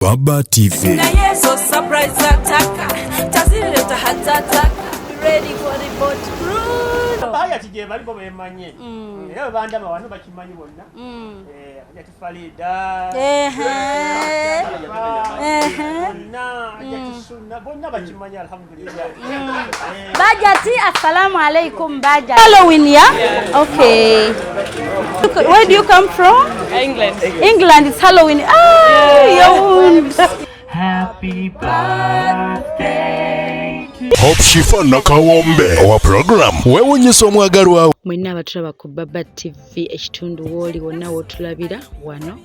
Baba TV. Na yeso surprise ataka. Tazileta hatata. Ready for the boat cruise. Baya tije bali bo bemanye. Era banda abantu bakimanyi bonna. Yacht Farida. Yacht Sunna bonna bakimanyi alhamdulillah. Bajati, assalamu alaikum Bajati. Halloween, yeah? Okay. Where do you come from? England. England is Halloween. Yewunyizza. Happy birthday to Hope Shifah nakawombe. Our program. Yewunyizza omwagalwa. Mwenna abatulaba ku Baba TV ekitundu woli wonna wotulabira wano.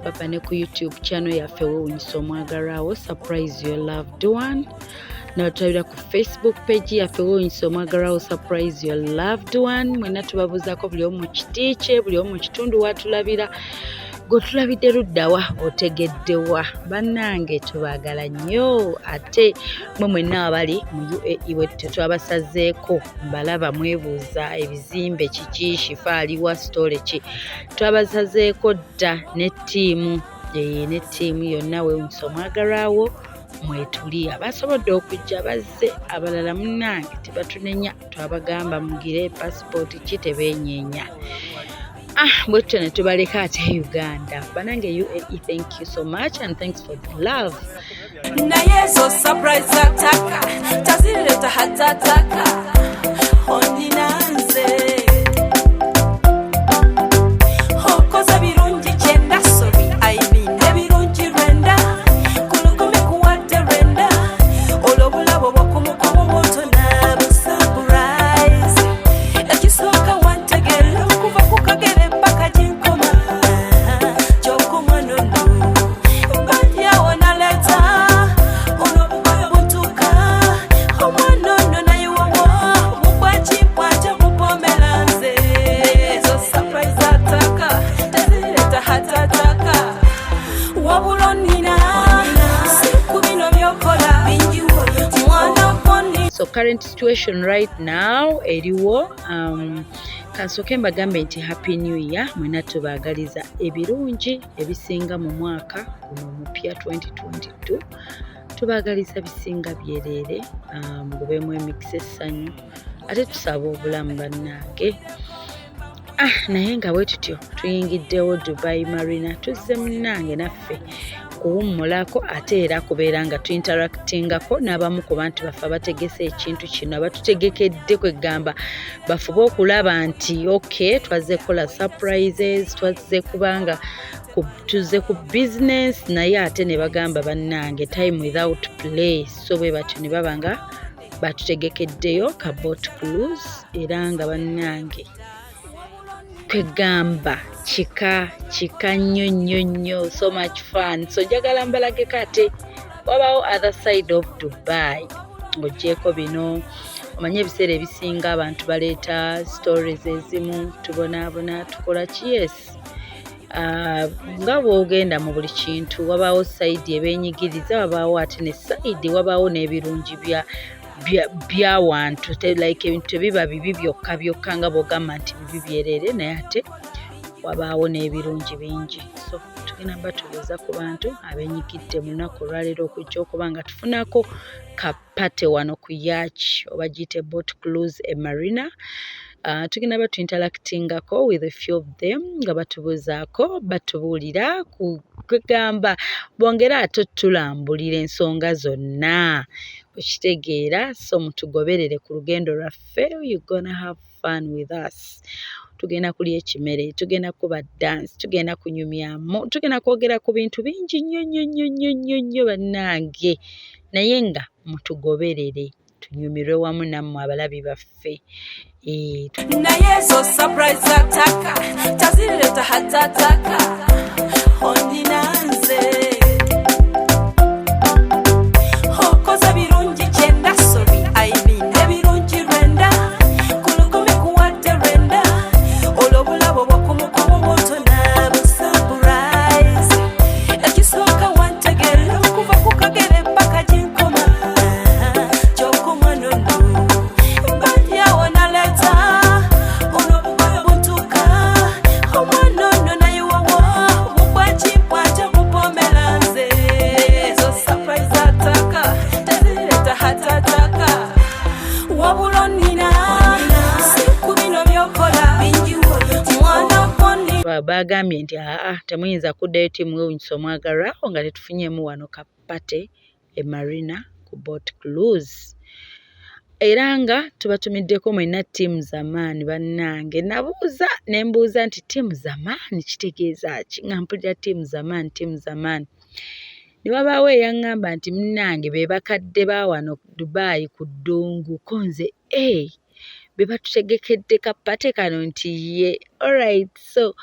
Baba ne ku YouTube channel yaffe Yewunyizza omwagalwa. Surprise your loved one. Na tutawira ku Facebook page yaffe Yewunyizza omwagalwa. Surprise your loved one. Mwenna tubabuzaako buli omu kitiche, buli omu kitundu watulabira. Gotulabidde luddawa otegeddewa bannange tubaagala nnyo ate mwe mwenna abali mu UAE wettu twabasazeeko mbalaba mwebuuza ebizimbe kiki Shifah aliwa stole ki twabasazeeko dda ne ttiimu yonna Yewunyizza omwagalwawo mwetuli abasobodde okujja bazze abalala munnange tebatunenya twabagamba mugire passport ki tebeenyeenya. Bwetyo ne tubaleka ate Uganda. Banange UAE, thank you so much and thanks for the love. Na yeso surprise ataka. Tazileta hatata. Ondinanze. Hokoza birungi chenda sorry. I mean ebirungi renda. Kulukumi kuwate renda. Olobulabo bokumukomo botona surprise. Ekisoka wantegela kuva kukagere paka jinkoma. Jokoma nono. Mbaya wana leta. Olobulabo buntuka. Omwanono na yuwawa. Mukwachi pwaja mupomelanze. Nezo surprise ataka. Tazileta hatataka. Wabulonina. Sikubino byokola. Mwana koni. So current situation right now eriwo kansoke mbagambe nti happy new year mwena tubaagaliza ebirungi ebisinga mu mwaka guno mupya 2022 tubaagaliza bisinga byerere mugubemu emikisa essanyu ate tusaba obulamu bannange. Naye nga bwe tutyo tuyingiddewo Dubai Marina tuzze munnange naffe kuwummulako ate era kubeera nga tuinteractingako n'abamu ku bantu baffe abategese ekintu kino abatutegekedde kwegamba bafube okulaba nti okay twazze kukola surprises twazze kubanga tuzze ku business naye ate ne bagamba bannange time without play so bwe batyo ne baba nga batutegekeddeyo ka boat cruise era nga bannange kwegamba chika nnyo so much fun. So njagala mbalage kate wabawo other side of Dubai ng'ogyeko bino omanye ebiseera ebisinga abantu baleeta stories ezimu tubonaabona tukola yes nga bw'ogenda mu buli kintu wabawo side ebeenyigiriza wabawo ate ne side wabawo n'ebirungi bya wantu like ebintu tebiba bibi byokka nga bw'ogamba nti bibi byerere naye ate wabaawo n'ebirungi bingi. So tugenda batubuuza ku bantu abenyigidde mu lunaku olwaleero okujja okuba nga tufunako kapate wano ku Yacht oba giyite boat cruise e Marina. Tugenda batuinteractingako with a few of them nga batubuuzaako batubuulira kwegamba bongera ate tulambulira ensonga zonna okitegeera so mutugoberere ku lugendo lwaffe. You gonna have fun with us. Tugenda kulya ekimere, tugenda kuba dance, tugenda kunyumyamu, tugenda kwogera ku bintu bingi nnyo bannange naye nga mutugoberere tunyumirwe wamu nammwe abalabi baffe. Na yeso surprise ataka. Tazileta hatataka. Ondinanze. Hokoza birungi chenda sorry. I mean ebirungi renda. Kulukumi kuwate renda. Olobulabo bokumukomo botona surprise. Ekisoka wantegela kuva kukagere paka jinkoma. Jokoma nono. Mbaya wana leta. Olobulabo buntuka. Omwanono na yuwawa. Mukwachi pwaja mupomela. bagambye nti temuyinza kuddayo ttiimu Yewunyizza omwagalwawo nga tetufunyeemu wano kapate e Marina ku boat cruise. Era nga tubatumiddeko mwenna ttiimu zamaani bannange. Nabuuza ne mbuuza nti ttiimu zamaani kitegeeza ki? Nga mpulira ttiimu zamaani. Ne wabaawo eyaŋŋamba nti munnange be bakadde ba wano Dubai ku ddungu ko nze be batutegekedde kapate kano nti ye. Alright, so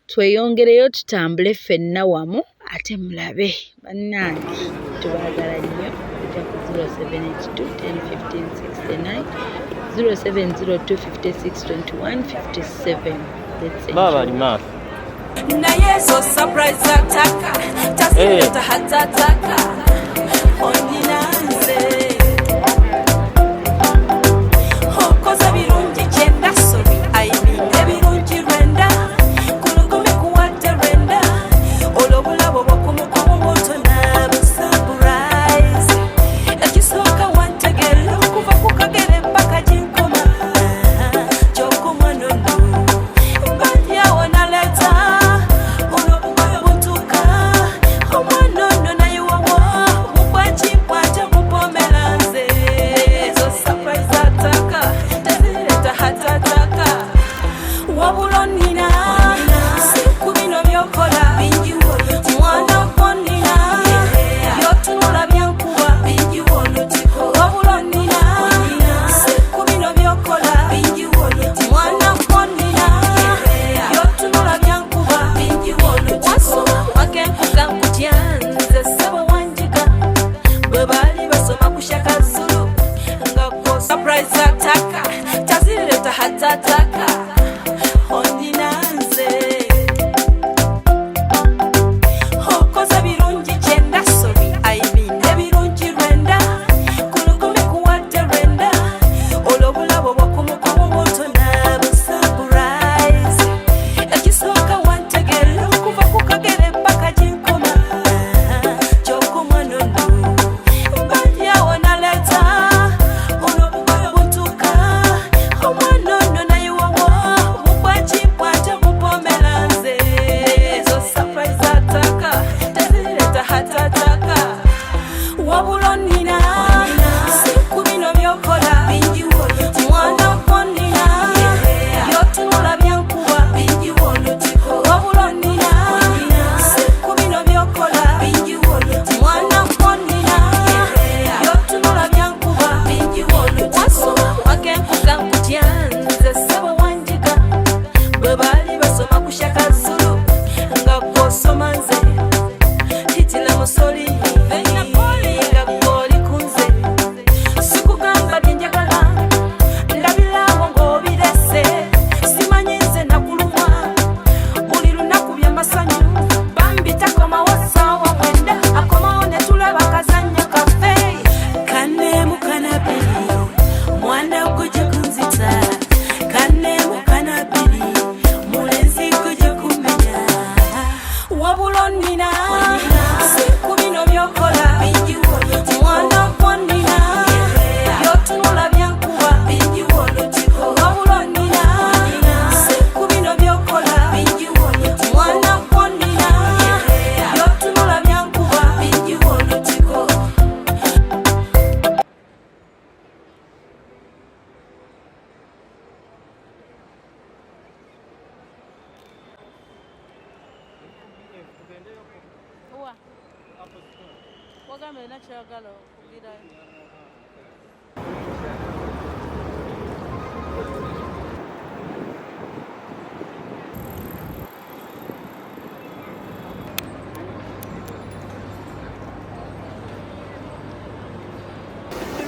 tweyongereyo tutambule ffenna wamu ate mulabe bannange tubaagala nnyo. Kujja ku 0782 10 15 69 0702 56 21 57. Baba ni maafi. naye zo surprise ataka tazileta hatataka ondinanze okoza birungi kyenda sobi ayiminde birungi rwenda kulugumi kuwadde rwenda olwobulabo bwokumukomu bwotona busurprise ekisooka wantegera okuva ku kagere mpaka ginkoma gyokumwanono mbadyawo naleta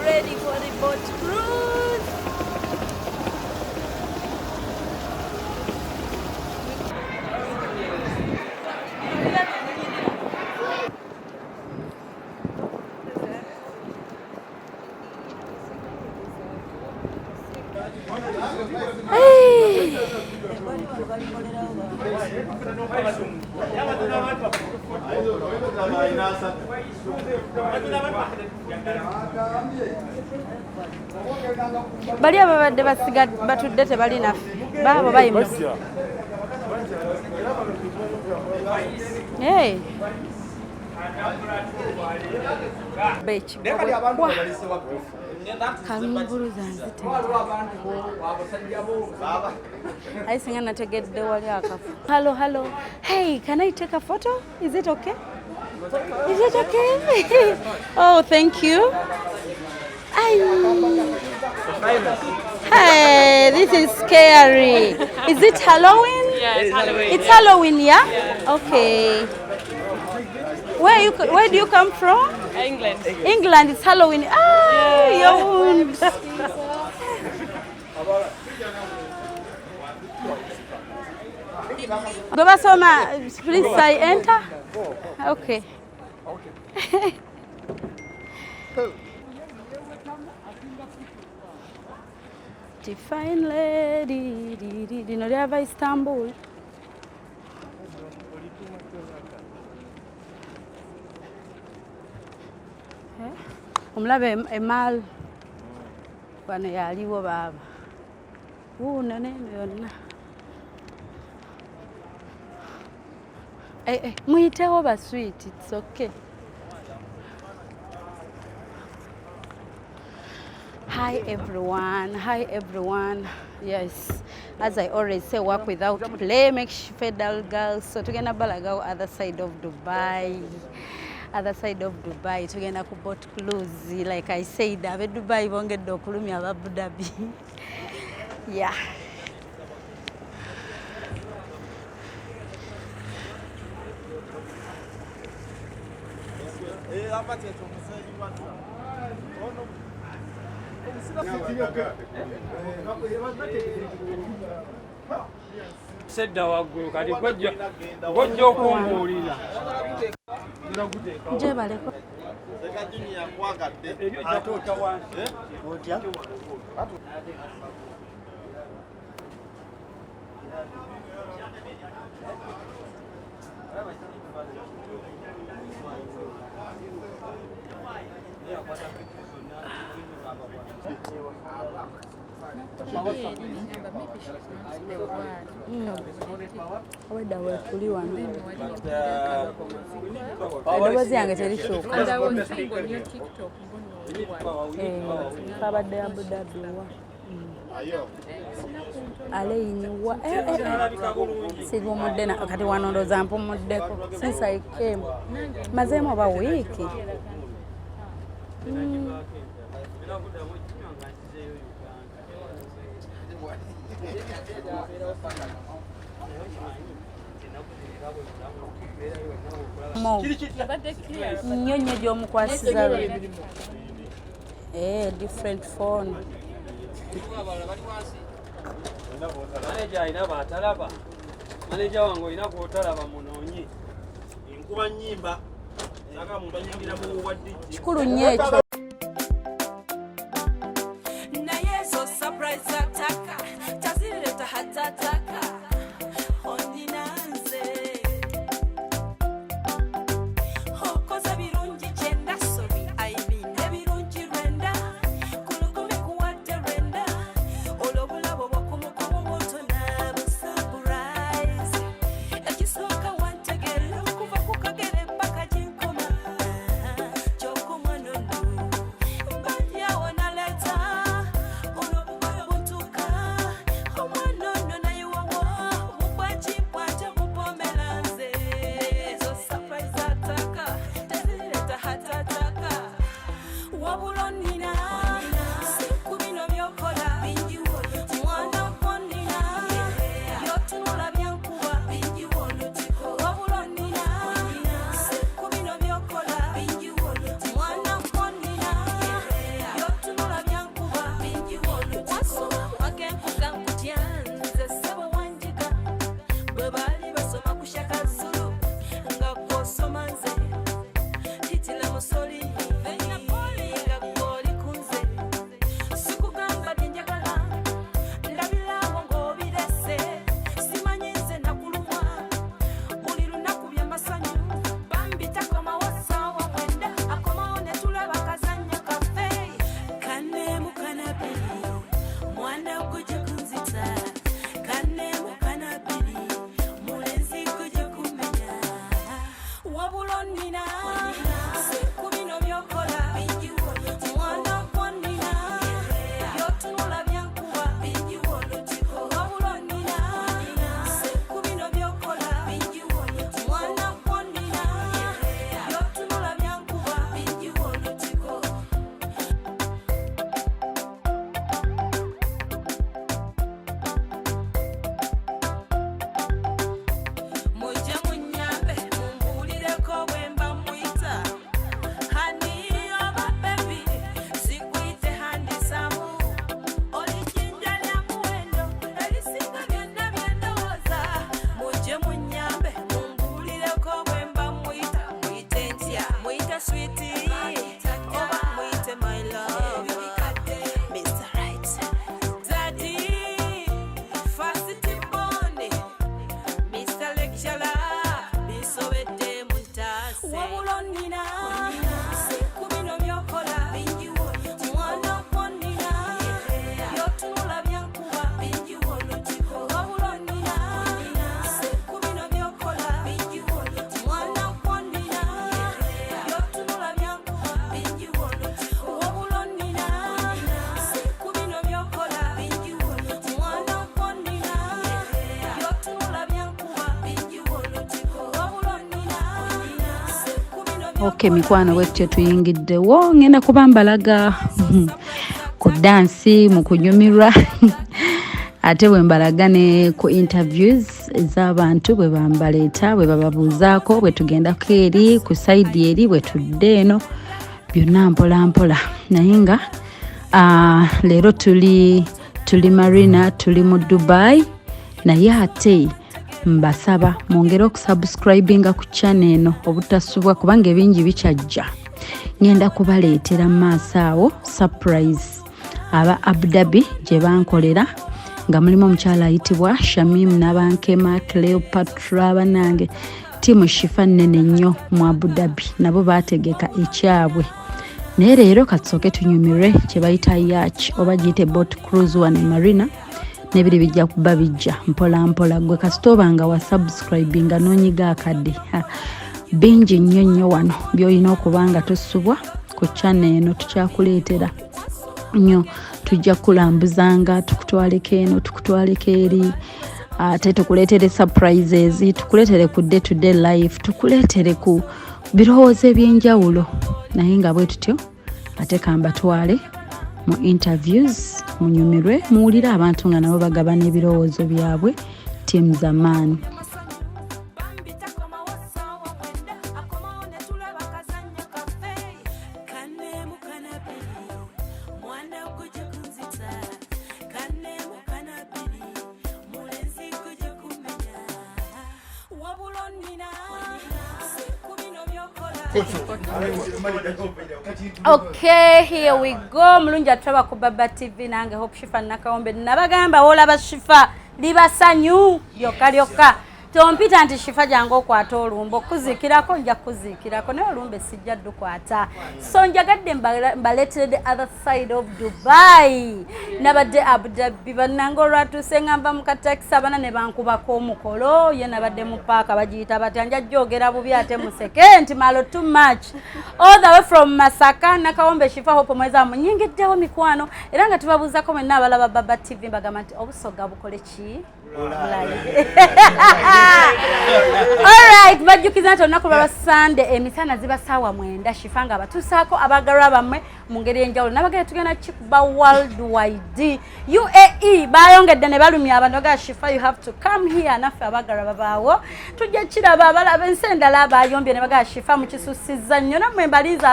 Ready for the boat cruise. Bali ababadde basiga batudde tebali naffe baabo bayimusa Hey. Beach. Kanguru zanzite. I think I'm to get the wali. Hello. Hey, can I take a photo? Is it okay? Is it okay? Oh, thank you. Hey, this is scary. Is it Halloween? Yeah, it's Halloween. It's Halloween, yeah? Okay. Where do you come from? England. England, it's Halloween. Ah, yeah. Please, I enter. Okay. Fine lady, dino lyava Istanbul. Omulabe Amaalo bano yaliwo baba. Nene yonna. Muyitewo ba sweet, it's okay. Hi everyone. Yes, as I always say, work without play makes federal girls. So tugenda balaga other side of Dubai. Tugenda ku boat cruise. Like I said, abe Dubai bongedde okulumya aba Abu Dhabi. Yeah. Sedda waggulu kati gojja okumbuulira. Nje baleko. Weda wetuli wano. Eddoboozi yange terikyuka. Kabadde Abu Dhabi wa. Alinye sirumudde kati wano ndooza mpumuddeko since I came. Mazeemu oba wiiki. Nyonyi gy'omukwasiza different phone. Manager alina baatalaba. Manager wange olina gw'otalaba munoonyi. Enkuba nnyimba. Saka muntu anyingira mu wadde. Kikulu nnyo ekyo. Naye zo surprise ataka. Tazireta hatataka. Ondinanze. Hokoza birungi kyenda sobi. Aibine birungi rwenda. Kulukumi kuwadde rwenda. Olobulabo bw'okumukumu moto nabo surprise. Ekisooka wantegera okuva ku kagere mpaka gyenkoma. Ky'okumwa nono. wabulonina sikubino byokola mwana kwanina byotunula byankuba wabulonina sikubino byokola mwana kwanina byotunula byankuba mujje munyambe mumbulireko bwemba mwita hani oba bebi sikwite handisamu olijinja lya muwendo erisinga byonna byendowooza mujje munyambe mumbulireko bwemba mwita mwite ntya mwite switi oba mwite my love Mr. Right Daddy Fast Bone Mr. Lecturer, bisobedde muntase. Wabulonina, sikubino byokola. Mwana kwanina, byotunula byankuba. Wabulonina, sikubino byokola. Mwana kwanina, byotunula byankuba. Wabulonina, sikubino byokola. Mwana kwanina, byotunula byankuba. Okay, mikwano wetyo tuyingiddewo ngenda kuba mbalaga ku dansi mu kunyumirwa ate bwe mbalaga ne ku interviews ez'abantu bwe bambaleeta bwe bababuuzaako bwe tugendako eri ku saidi eri bwe tudde eno byonna mpola mpola naye nga leero tuli Marina tuli mu Dubai naye ate mbasaba mwongere okusubscribinga ku channel eno obutasubwa kubanga ebingi bikyajja ngenda kubaleetera maaso awo surprise aba Abu Dhabi gye bankolera nga mulimu omukyala ayitibwa Shamim n'abankema Cleopatra banange timu Shifah nnene nnyo mu Abu Dhabi nabo baategeka ekyabwe naye leero katusooke tunyumirwe kye bayita Yacht oba giyite boat cruise wano Marina nebiri bijja kuba bijja mpola mpola gwe kasitoba nga wa subscribinga n'onyiga akadde bingi nnyo nnyo wano by'olina okubanga tosubwa ku channel eno tukyakuleetera nnyo tujja kulambuzanga tukutwaleko eno tukutwaleko eri ate tukuleetere surprises tukuleetere ku day to day life tukuleetere ku birowoozo eby'enjawulo naye nga bwe tutyo ate kambatwale mu interviews munyumirwe muwulire abantu nga nabo bagabana ebirowoozo byabwe team zamani Okay, here we go. Mulungi atulaba ku Baba TV nange Hope Shifah nakawombe nabagamba olaba Shifah libasanyu lyokka tompita nti Shifah jangu okwata olumbo kuzikirako nja kuzikirako naye olumbe sijja ddukwata so njagadde mbaleetere the other side of Dubai nabadde Abu Dhabi bannange olwatuuse ngamba mu kataxi abana ne bankubako omukolo ye nabadde mu paaka bagiyita bati anja jogera bubi ate museke nti malo too much all the way from Masaka nakawombe Shifah Hope mweza munyingiddewo mikwano era nga tubabuuzako mwenna abalaba Baba TV mbagamba nti obusoga bukole ki Alright, bajjukiza nti olunaku lwa Sunday emisana ziba ssaawa 9 Shifah nga batuusaako abagalwa bammwe mu ngeri y'enjawulo nabagenda tugenda kikuba worldwide UAE bayongedde ne balumya abantu ga Shifah you have to come here naffe abagalwa babaawo tujja kiraba abalaba ensi endala bayombye ne baga Shifah mu kisussizza nnyo nammwe mbaliza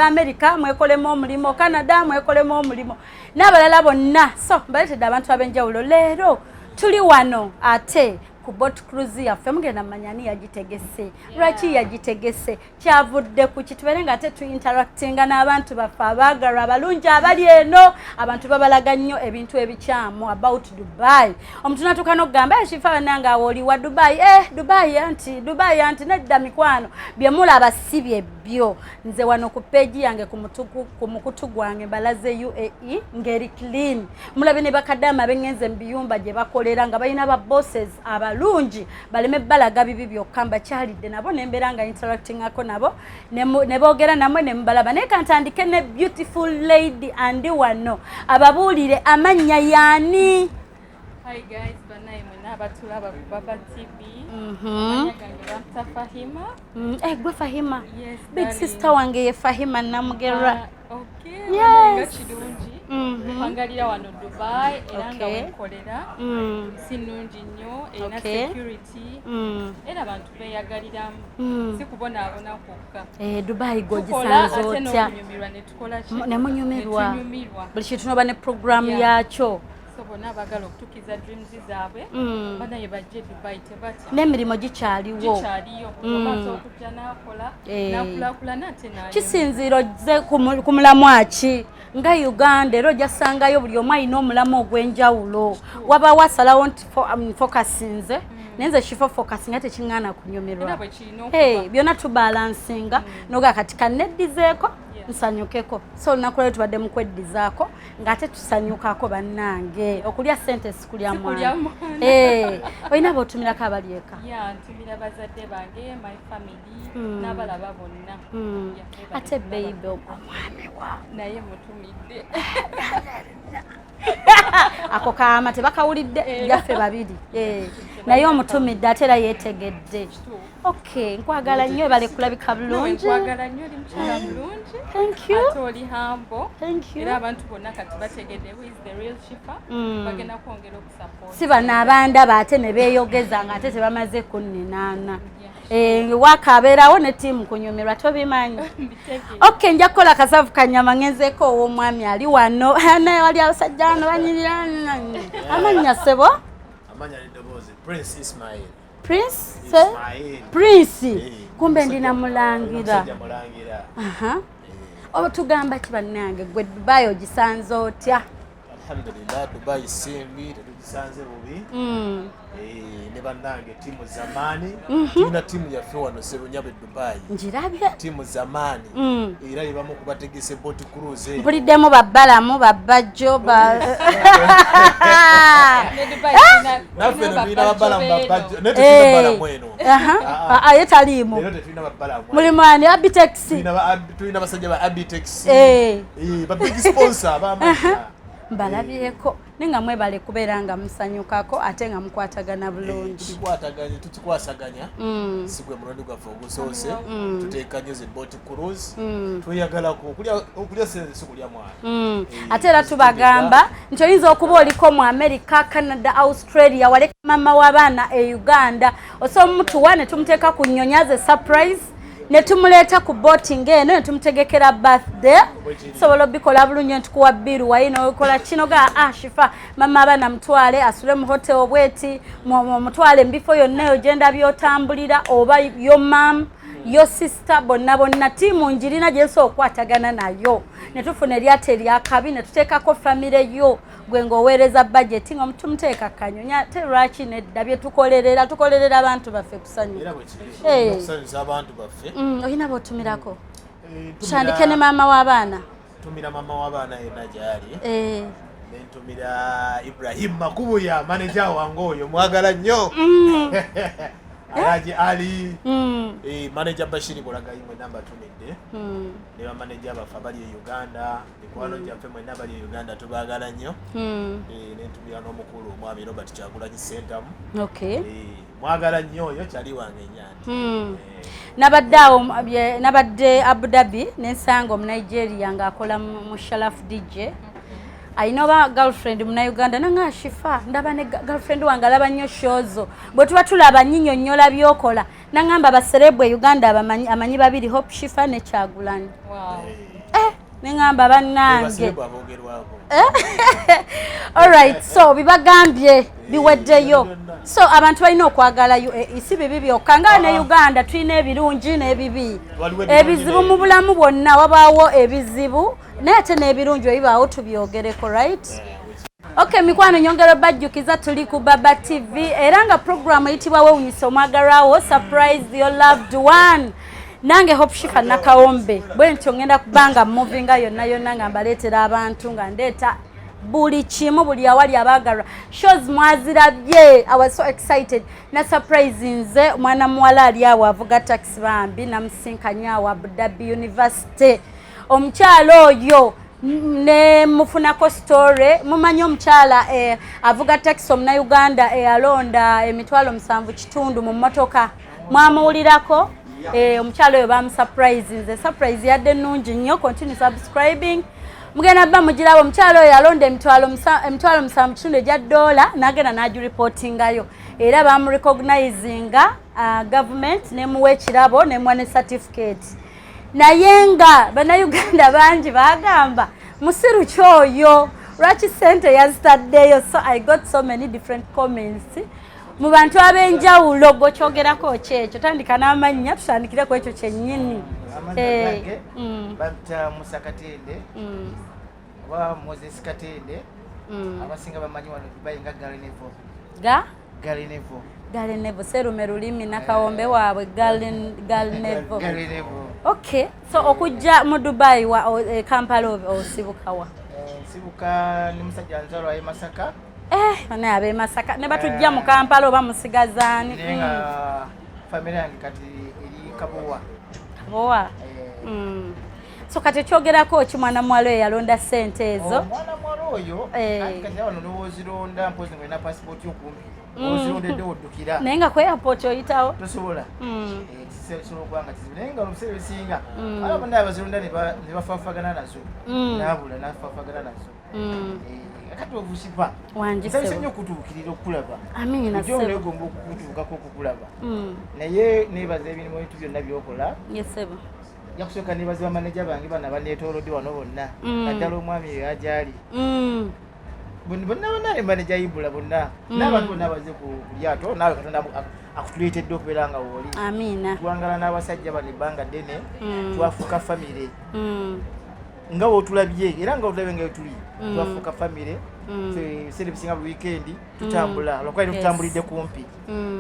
America mwekolemu omulimu Canada mwekolemu omulimu n'abalala bonna so mbaleetedde abantu ab'enjawulo leero tuli wano ate ku boat cruise yaffe mugenda manyani yagitegesse lwaki yagitegesse kyavudde ku kitubere nga ate tu interactinga n'abantu baffe abagalwa abalungi abali eno abantu babalaga nnyo ebintu ebikyamu about Dubai omuntu natuuka n'okugamba Shifah bannanga oli wa Dubai Dubai anti nedda mikwano bye mulaba si byebyo nze wano ku page yange ku mukutu gwange Alazze UAE ngeri clean mulabe ne bakadama bengenze mbiyumba gye bakolera nga balina ba bosses abalu balungi baleme balaga bibi byokka mbakyalidde nabo nembeera nga interactingako nabo ne boogera namwe ne mubalaba naye kantandike ne beautiful lady andi wano ababuulire amannya yaani. Hi guys, banaye mwena abatulaba ku Baba TV. Amanya gange bamta Fahima. Gwe Fahima. Yes, Big darling. sister wange ye Fahima namugerwa. Okay, Yes. nga kirungi. Pangalira wano Dubai era nga Okay. wenkolera. Si nnungi nnyo, erina Okay. security. Era abantu beeyagaliramu. Si kubonaabona kwokka. Dubai Tukola gogisanze ate otya n'okunyumirwa ne tukola ki? ne munyumirwa Netunyumirwa. buli kintu noba ne programu Yeah. yakyo So bonna abagala okutukiza dreams zaabwe. Banaye bajje Dubai tebatya. n'emirimu gikyaliwo. Gikyaliyo okubanza okujja n'akola n'akulaakulana ate n'ayonga. Kisinziira ozze ku mulamwa ki nga Uganda era ojasangayo buli omu alina omulamu ogw'enjawulo wabawo asalawo nti focusinze naye nze Shifah focusing ate kiŋŋaana kunyumirwa. Era bwe kirina okuba. Byonna tubalansinga noga kati kanneddizeeko nsanyukeko so olunaku lero tubadde mu kweddizaako ng'ate tusanyukako bannange okulya ssente sikulya Sikulya mwana. mwana. Olina b'otumirako abali eka. Ya ntumira bazadde bange my family n'abalaba bonna. Yeah, Ate baby omwami wa naye mutumidde. ako kaama tebakawulidde gaffe babiri naye omutumidde ate era yeetegedde. Okay, nkwagala nnyo ebale kulabika bulungi. Nkwagala nnyo oli mukyala mulungi. Thank you. Ate oli humble. Thank you. Era abantu bonna kati bategedde who is the real Shifah. Bagenda kwongera okusupport. Si bano abandaba ate ne beeyogeza nga ate tebamaze kunninaana. Wakabeerawo ne ttiimu kunyumirwa tobimanyi. Okay, nja kukola kasavu kanyama ngenzeeko ow'omwami ali wano naye wali abasajja wano banyirira amannya sebo Amanya lidoboozi Prince Ismail. Prince Ismail. Prince kumbe ndina mulangira. Musajja mulangira. Oba tugamba ki bannange gwe Dubai ogisanze otya? Alhamdulillah Dubai simbi tetugisanze bubi. Ne bannange timu zamaani. Tulina timu yaffe wano Sserunyabe Dubai. Njirabye. Timu zamaani. Era yebamu ku bategesse boat cruise. Mpuliddemu babbalamu babbajjo Naffe ne tulina babbalamu babbajjo. Ne tetulina babbalamu eno. Ye taliimu. Lero tetulina babbalamu. Mulimu ani Abitex. Tulina basajja ba Abitex. Ba big sponsor bamanya. Mbalabyeko nenga mwebale kubeera nga musanyukako ate nga mukwatagana bulungi. Tukikwasaganya sigwe mulondi gwaffe ogusoose tuteeka nnyo boat cruise tweyagalako okulya sense kulya mwana ate era tubagamba nti oyinza okuba oliko mu America, Canada, Australia waleka mama w'abaana e Uganda osobola mutuwa ne tumuteeka ku Kunyonyi as a surprise ne tumuleeta ku boating eno ne tumutegekera birthday sobola obikola bulungi ntukuwa bbiru wayi n'okola kino ga Shifah mama abaana mutwale asule mu hotel bweti mutwale mbifo yonna eyo genda byotambulira oba yo mam yo sister bonna tiimu njirina gyenso okwatagana nayo ne tufuna eryate eryakabi ne tuteekako famire yo gwe ng'oweereza budget nga tumuteeka Kanyonyi ate lwaki nedda bye tukolerera abantu baffe kusanyuka. Okusanyusa abantu baffe. Olina b'otumirako? Tutandike ne maama w'abaana. Tumira mama w'abaana yenna gy'ali. Nentumira Ibrahim Makubuya manager wange oyo mwagala nnyo. Alazze Ali. Manager Bashiri Bolagayi mwe namba tumidde. Ne ba manager baffe abali e Uganda. Mikwano gyaffe mwe namba ali e Uganda tubaagala nnyo. Nentumira n'omukulu omwami Robert Kyagulanyi Sentamu. Okay. Mwagala nnyo oyo kyali wange ennyanja. Nabadde Abu Dhabi n'ensanga omu Nigeria ng'akola mu Sharaf DJ. Alina oba girlfriend mu Uganda nanga Shifah ndaba ne girlfriend wange alaba nnyo shozo bwe tuba tulaba nnyinnyonnyola by'okola nangamba baserebwe Uganda amanyi babiri Hope Shifah ne Kyagulanyi. Nengamba bannange. Alright, so bibagambye biweddeyo. So abantu balina okwagala isi bibi byokka nga ne Uganda tulina ebirungi n'ebibi. Ebizibu mu bulamu bwonna wabaawo ebizibu naye ate n'ebirungi ebibaawo tubyogereko, right? Okay, mikwano nyongero bajjukiza tuli ku Baba TV era nga program eyitibwa Yewunyizza omwagalwawo surprise your loved one. Nange Hope Shifah nakawombe bwe ntyo ngenda kubanga moving yonna nga mbaleetera abantu nga ndeeta buli kimu buli awali abagalwa shows mwazirabye. I was so excited na surprise nze mwana muwala ali awo avuga taxi bambi namusinkanya awo Abu Dhabi University. Omukyalo oyo ne mufunako story mumanyi omukyala avuga taxi omuna Uganda alonda emitwalo 7 kitundu mu motoka mwamuwulirako. Omukyalo oyo bamusurprise nze surprise yadde nnungi nnyo. Continue subscribing mugenda bba mugirabo. Omukyalo oyo alonda emitwalo 7 kitundu egya dola nagenda nagireportingayo era bamurecognizinga government nemuwa ekirabo nemuwa ne certificate. Naye nga bannayuganda bangi bagamba musiru kyoyo lwaki sente yazitaddeyo. So I got so many different comments mu bantu ab'enjawulo gokyogerako kyekyo tandika n'amannya tutandikire ku ekyo kyennyini. Bata Musakatende wa Moses Katende abasinga bamanyi wano Dubai nga Galenevo serume lulimi nakawombe waabwe Galenevo. Okay, so okujja mu Dubai wa Kampala osibukawa? Sibuka ni musajja nzalwa e Masaka. Bana abe Masaka ne batujja mu Kampala oba musigazaani? Nenga family yange kati eri Kabowa. So kati kyogerako ki mwana mwalo yalonda sente ezo? Mwana mwalo oyo kati wano n'ozironda mpozi ng'olina passport yokumpi ozirondedde oddukira naye nga ku airport oyitawo tosobola kisobola okuba nga kizibu naye nga oluseera ebisinga aba bonna abazironda ne bafaafagana nazo naabula nafaafagana nazo kati obusipa wangisabisa nnyo okutuukirira okulaba ojjo neegomba okutuukako okukulaba naye neebaza ebintu bintu byonna byokola yakusooka neebaza bamaneja bange bana baneetoolodde wano bonna naddala omwami eyo agyali bonna ne maneja Ibula bonna n'abantu bonna baze ku lyato naawe Katonda akutuleetedde okubeera nga wooli. Amiina. Tuwangala n'abasajja bano ebbanga ddene twafuuka famire nga wootulabye era nga otulabye nga tuli twafuuka famire ebiseera ebisinga bu wiikendi tutambula olwokuba ino tutambulidde kumpi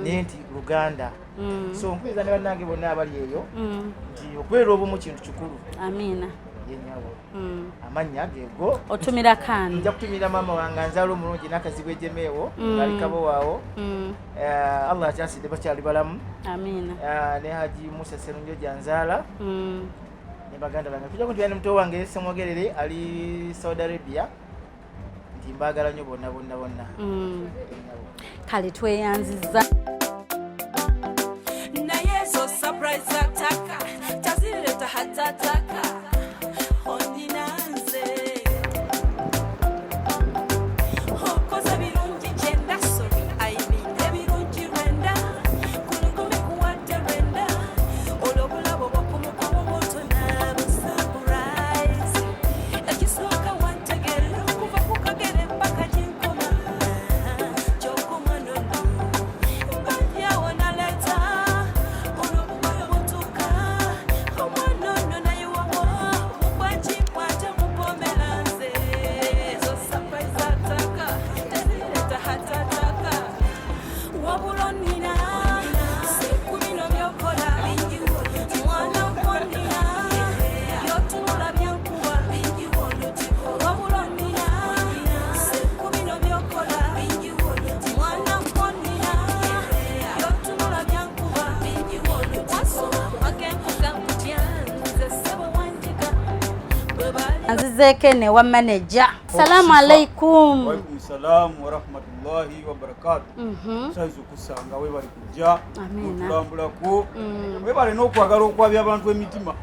naye nti Luganda. So nkwiza ne bannange bonna abali eyo nti okubeera obumu kintu kikulu. Amiina. Yenyawo amanya gego otumira kani nja kutumira mama wange nzalo mulungi nakazibu ejemeewo ngali kabo wao Allah akyaside bakyali balamu. Amina. Ne Haji Musa Serunjo janzala ne baganda bange tujja kutyana muto wange semogerere ali Saudi Arabia nti mbagala nnyo bonna kale tweyanziza na yeso surprise ataka tazileta hatataka Nzizekene wa manager. Salamu alaikum. Wa alaikum salam wa rahmatullahi wa barakatuh. Saizu kusanga we bali kujja. Amina. Kulambulako. We bali n'okwagala okwabya abantu emitima.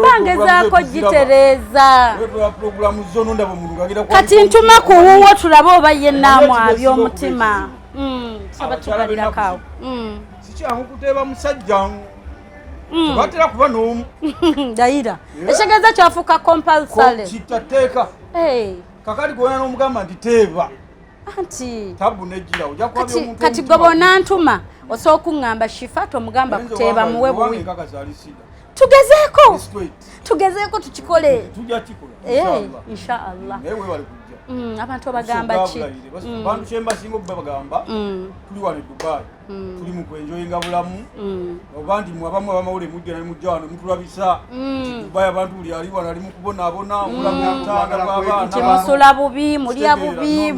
Bangezaako gitereza. We programu zono ndabo mundu agira kwa. Kati ntuma kuwuwo tulabe oba ye naamu abyomutima. Saba tukalirakawo. Sikyangu kuteeba musajja. Batera kuba n'omu. Daira. Ekitegeeza kyafuuka compulsory. Kitateeka. Kakali gona n'omugamba nti teeba. Anti. Tabu nejjira ojja kwabya omuntu. Kati gobona ntuma osooka ngamba Shifah tomugamba kuteeba muwe buwi. tugezeeko tukikole tujja kikola inshallah naye webale kujja abantu abagamba ki bantu kyemba singa okuba bagamba tuli wano e Dubai tuli mu kwenjoyinga bulamu oba nti abamu abamawule mujja ne mujja wano mutulabisa Dubai abantu buli ali wano ali mu kubonaabona obulamu butanda bw'abaana musula bubi mulya bubi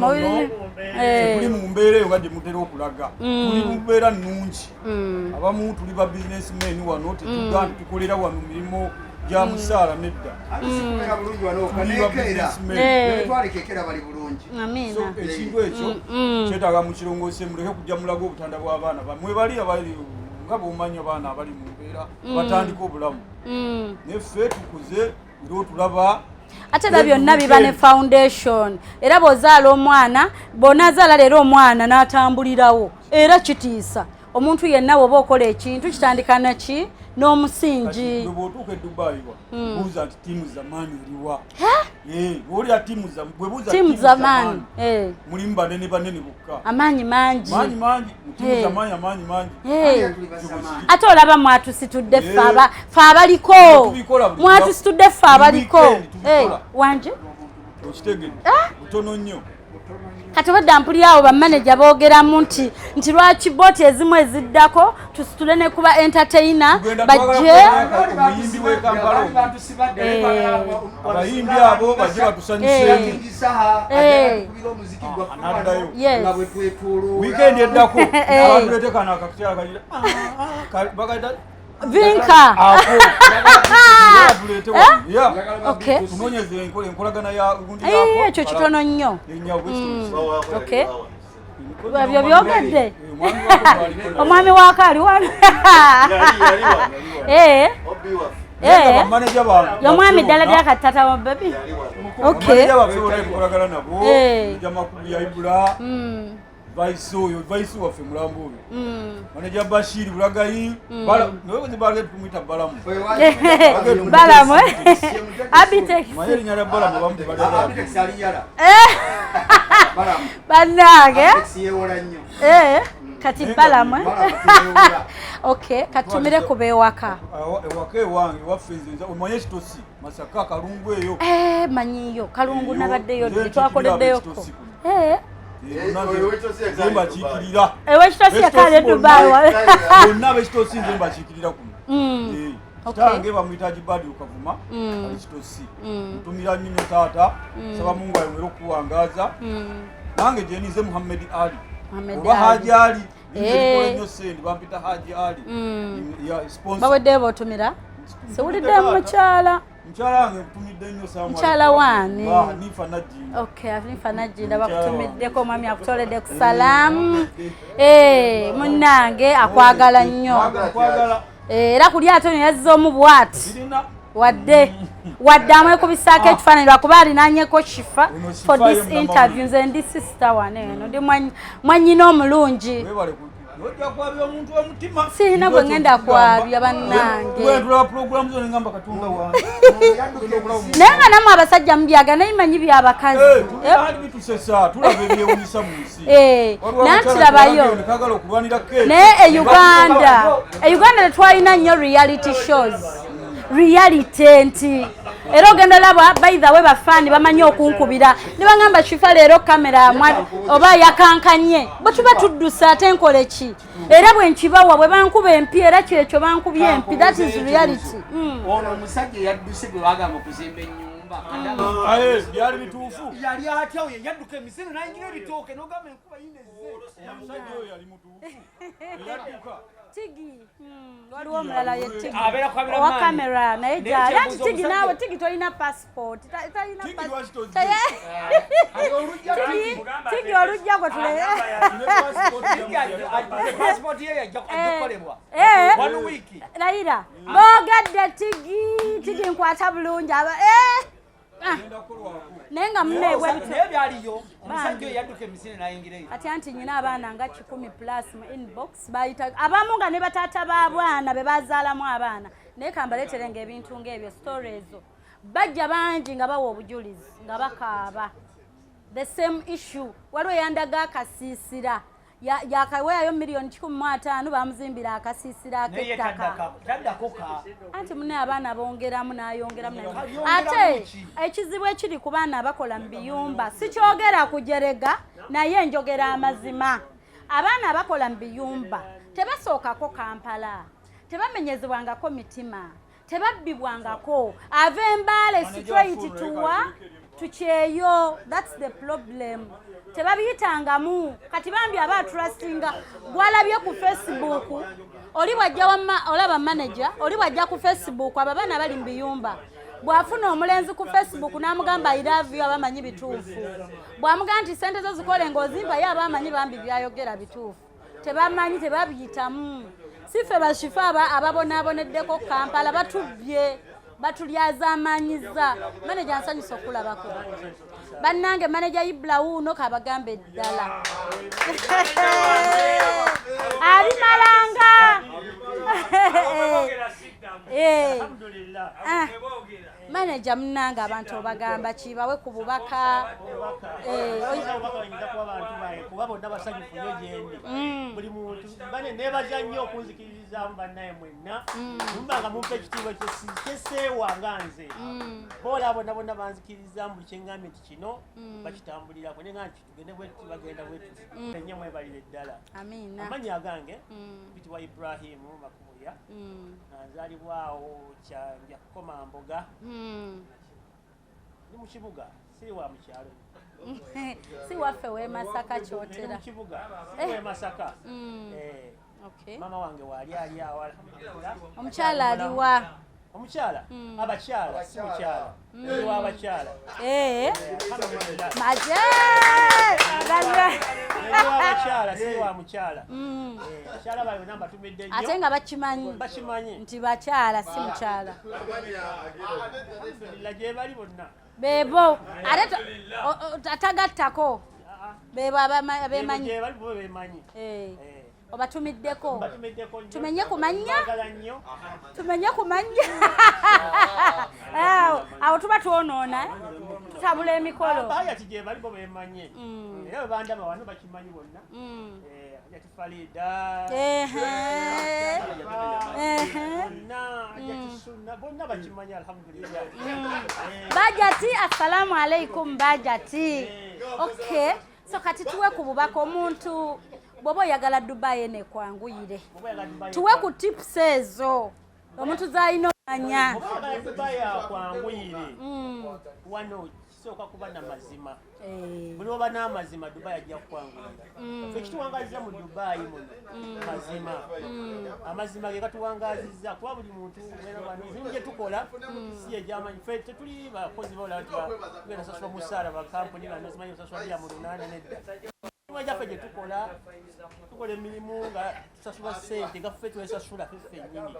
tuli mu mbeera eyo nga gye mutera okulaga tuli mu mbeera nnungi abamu tuli ba businessmen wano tetuga nti tukolera wano mirimu gya musaala nedda ekintu ekyo kyetaaga mukirongose muleke kujja mulaga obutanda bw'abaana bamwe bali abali nga bw'omanyi abaana abali mu mbeera batandika obulamu neffe tukuze era otulaba ate era byonna biba ne foundation era bw'ozaala omwana bw'onaazaala leero omwana n'atambulirawo era kitiisa omuntu yenna bw'oba okola ekintu kitandika naki n'omusingi bw'otuuka e Dubai buuza nti tiimu zamaanyi eriwa olya tiimu zamaanyi mulimu banene bokka amaanyi mangi tiimu zamaanyi amaanyi mangi ate olaba mwatusitudde ffe abaliko mwatusitudde ffe abaliko wanje okitegedde butono nnyo kati obadde mpulira awo bamaneja boogeramu nti lwaki booti ezimu eziddako tusitule ne kuba entertainer bajje omuyimbi w'e Kampala abayimbi abo bajje batusanyuseemu anaddayo wiikendi eddako abatuleete kano akakutyala kayira vinka tunonyeze enkolagana ekyo kitono nnyo ebyo byogedde omwami wako ali wano y'omwami ddala ddala kati tata wa baby enkolagana nabo jamakubyaibula vaisi waffe mulambo oyo maneja Bashiri Bulagayi naye tumwita Balamu manye erinnya lya Balamu bannange kati Balamu kati tumire ku beewaka ewaka ewange waffe nze omanye Kitosi Masaka Kalungu eyo manyiyo Kalungu nabaddeyo twakoleddeyoko mbakikirira ewekitosi yakale Dubai bonna abekitosi nze mbakikirira kuno kitange bamuyita Jibadi Lukavuma ali Kitosi ntumira nnyo taata saba Mungu ayongere okuwangaza nange jenize Muhammad Ali oba Haji Ali nikola nnyo sendi bampita Haji Ali bawedde botumira sewulidde mukyala mchala nkutumidde nnyo sawa mchala wani nifa najinda nifa najinda bakutumiddeko mwami akutoledde ku salamu munnange akwagala nnyo era ku lyato nyo yazza omu bwati wadde amwekubisaako ekifaananyi lwakuba alinanyeko Shifah for this interview nze ndi sister wane eno ndi mwannyina omulungi sirina gwe ngenda kwabya bannange naye nga namwe abasajja mubyaga naye manyi byabakazi nantirabayo naye e Uganda tetwalina nnyo reality shows reality nti era ogenda olaba by the way bafaani bamanyi okunkubira ne bagamba Shifah leero kamera oba yakankanye bwe tuba tuddusa ate nkole ki era bwe nkibawa bwe bankuba empi era kyekyo bankubye empi that is reality ono omusajja yadduse bwe bagamba okuzimba ennyumba byali bituufu yali atya oyo yadduka emiseno nayingira ebitooke n'ogamba enkuba yinezze omusajja oyo yali mutuufu yadduka Tigi waliwo omulala ye Tigi owa kamera naye gyali ati Tigi naawe Tigi tolina passport Tigi olujja gwe passport ye yajja kukolebwa one week Layira boogadde Tigi nkwata bulungi naye nga muneebwa naye byaliyo omusajja oyo yadduka emisine nayingireyo ati anti nyina abaana nga 10 plus mu inbox bayita abamu nga ne bataata b'abwana be bazaalamu abaana naye kambaleeterenga ebintu ng'ebyo story ezo bajja bangi nga bawa obujulizi nga bakaaba the same issue waliwo yandaga akasiisira yakaweeyo million 15 bamuzimbira akasiisira ak'ettaka anti mune abaana bongeramu n'ayongeramu ate ekizibu ekiri ku baana abakola mu biyumba sikyogera kujerega naye njogera amazima abaana abakola mu biyumba tebasookako Kampala tebamenyezebwangako mitima tebabbibwangako ava embaale straight tukyeyo. That's the problem. Tebabiyitangamu kati bambi aba trustinga gwalabye ku Facebook oli wajja olaba manager oli wajja ku Facebook ababana bali mu biyumba bwafuna omulenzi ku Facebook n'amugamba I love you abamanyi bituufu bwamugamba nti sente zo zikole ng'ozimba ye abamanyi bambi byayogera bituufu tebamanyi tebabiyitamu. Sife ba Shifah ababonaboneddeko Kampala batubye batulyaza amanyiza manager nsanyusa okulabako bannange manager Ibla uno kabagambe ddala ali malanga manager mnange abantu obagamba kibawe ku bubaka kuba bonna basanyufu nnyo gyendi buli muntu bane nebaza nnyo okunzikiririzaamu bannaye mwenna mumbanga mumpa ekitiibwa kyeseewanga nze boola bonna bonna banzikiririzaamu buli kyeŋŋambye nti kino bakitambulirako naye nga nti tugende bwetuti bagenda bwetuti enye mwebalire ddala. Amanyi agange bitibwa Ibrahimu Makubuya nzaalibwawo kyanja kukoma Mboga ni mu kibuga siri wa mu kyalo si waffe w'e Masaka kyotera kibuga w'e Masaka mama wange wali ali awala omukyala aliwa omukyala abakyala si mukyala ndi w'abakyala maje abakyala si wa mukyala abakyala bayo namba tumidde nnyo ate nga bakimanyi nti bakyala si mukyala gye bali bonna bebo ate atagattako bebo abemanyi obatumiddeko tumenye kumanya awo tuba twonoona tutabula emikolo bayati gye balibo bemanye era bandama wano bakimanyi bonna yati Falida bonna bakimanyi alhamdulillah. Bajati assalamu alaikum bajati. Okay, so kati tuwe ku bubaka omuntu bwoba oyagala Dubai nekwanguyire tuwe ku tips ezo omuntu zalina omanya Dubai akwanguyire wano kisooka kuba n'amazima buli oba n'amazima Dubai ajja kukwanguyira ekituwangaziza mu Dubai muno mazima amazima ge gatuwangazizza kuba buli muntu ebimu gye tukola si egyamanyi ffe tetuli bakozi bola tugenda sasula musaala bakampuni bano simanyi osasula bya mu lunaana nedda wajjaffe gye tukola emirimu nga tusasula ssente nga ffe twesasula ffe nnyini.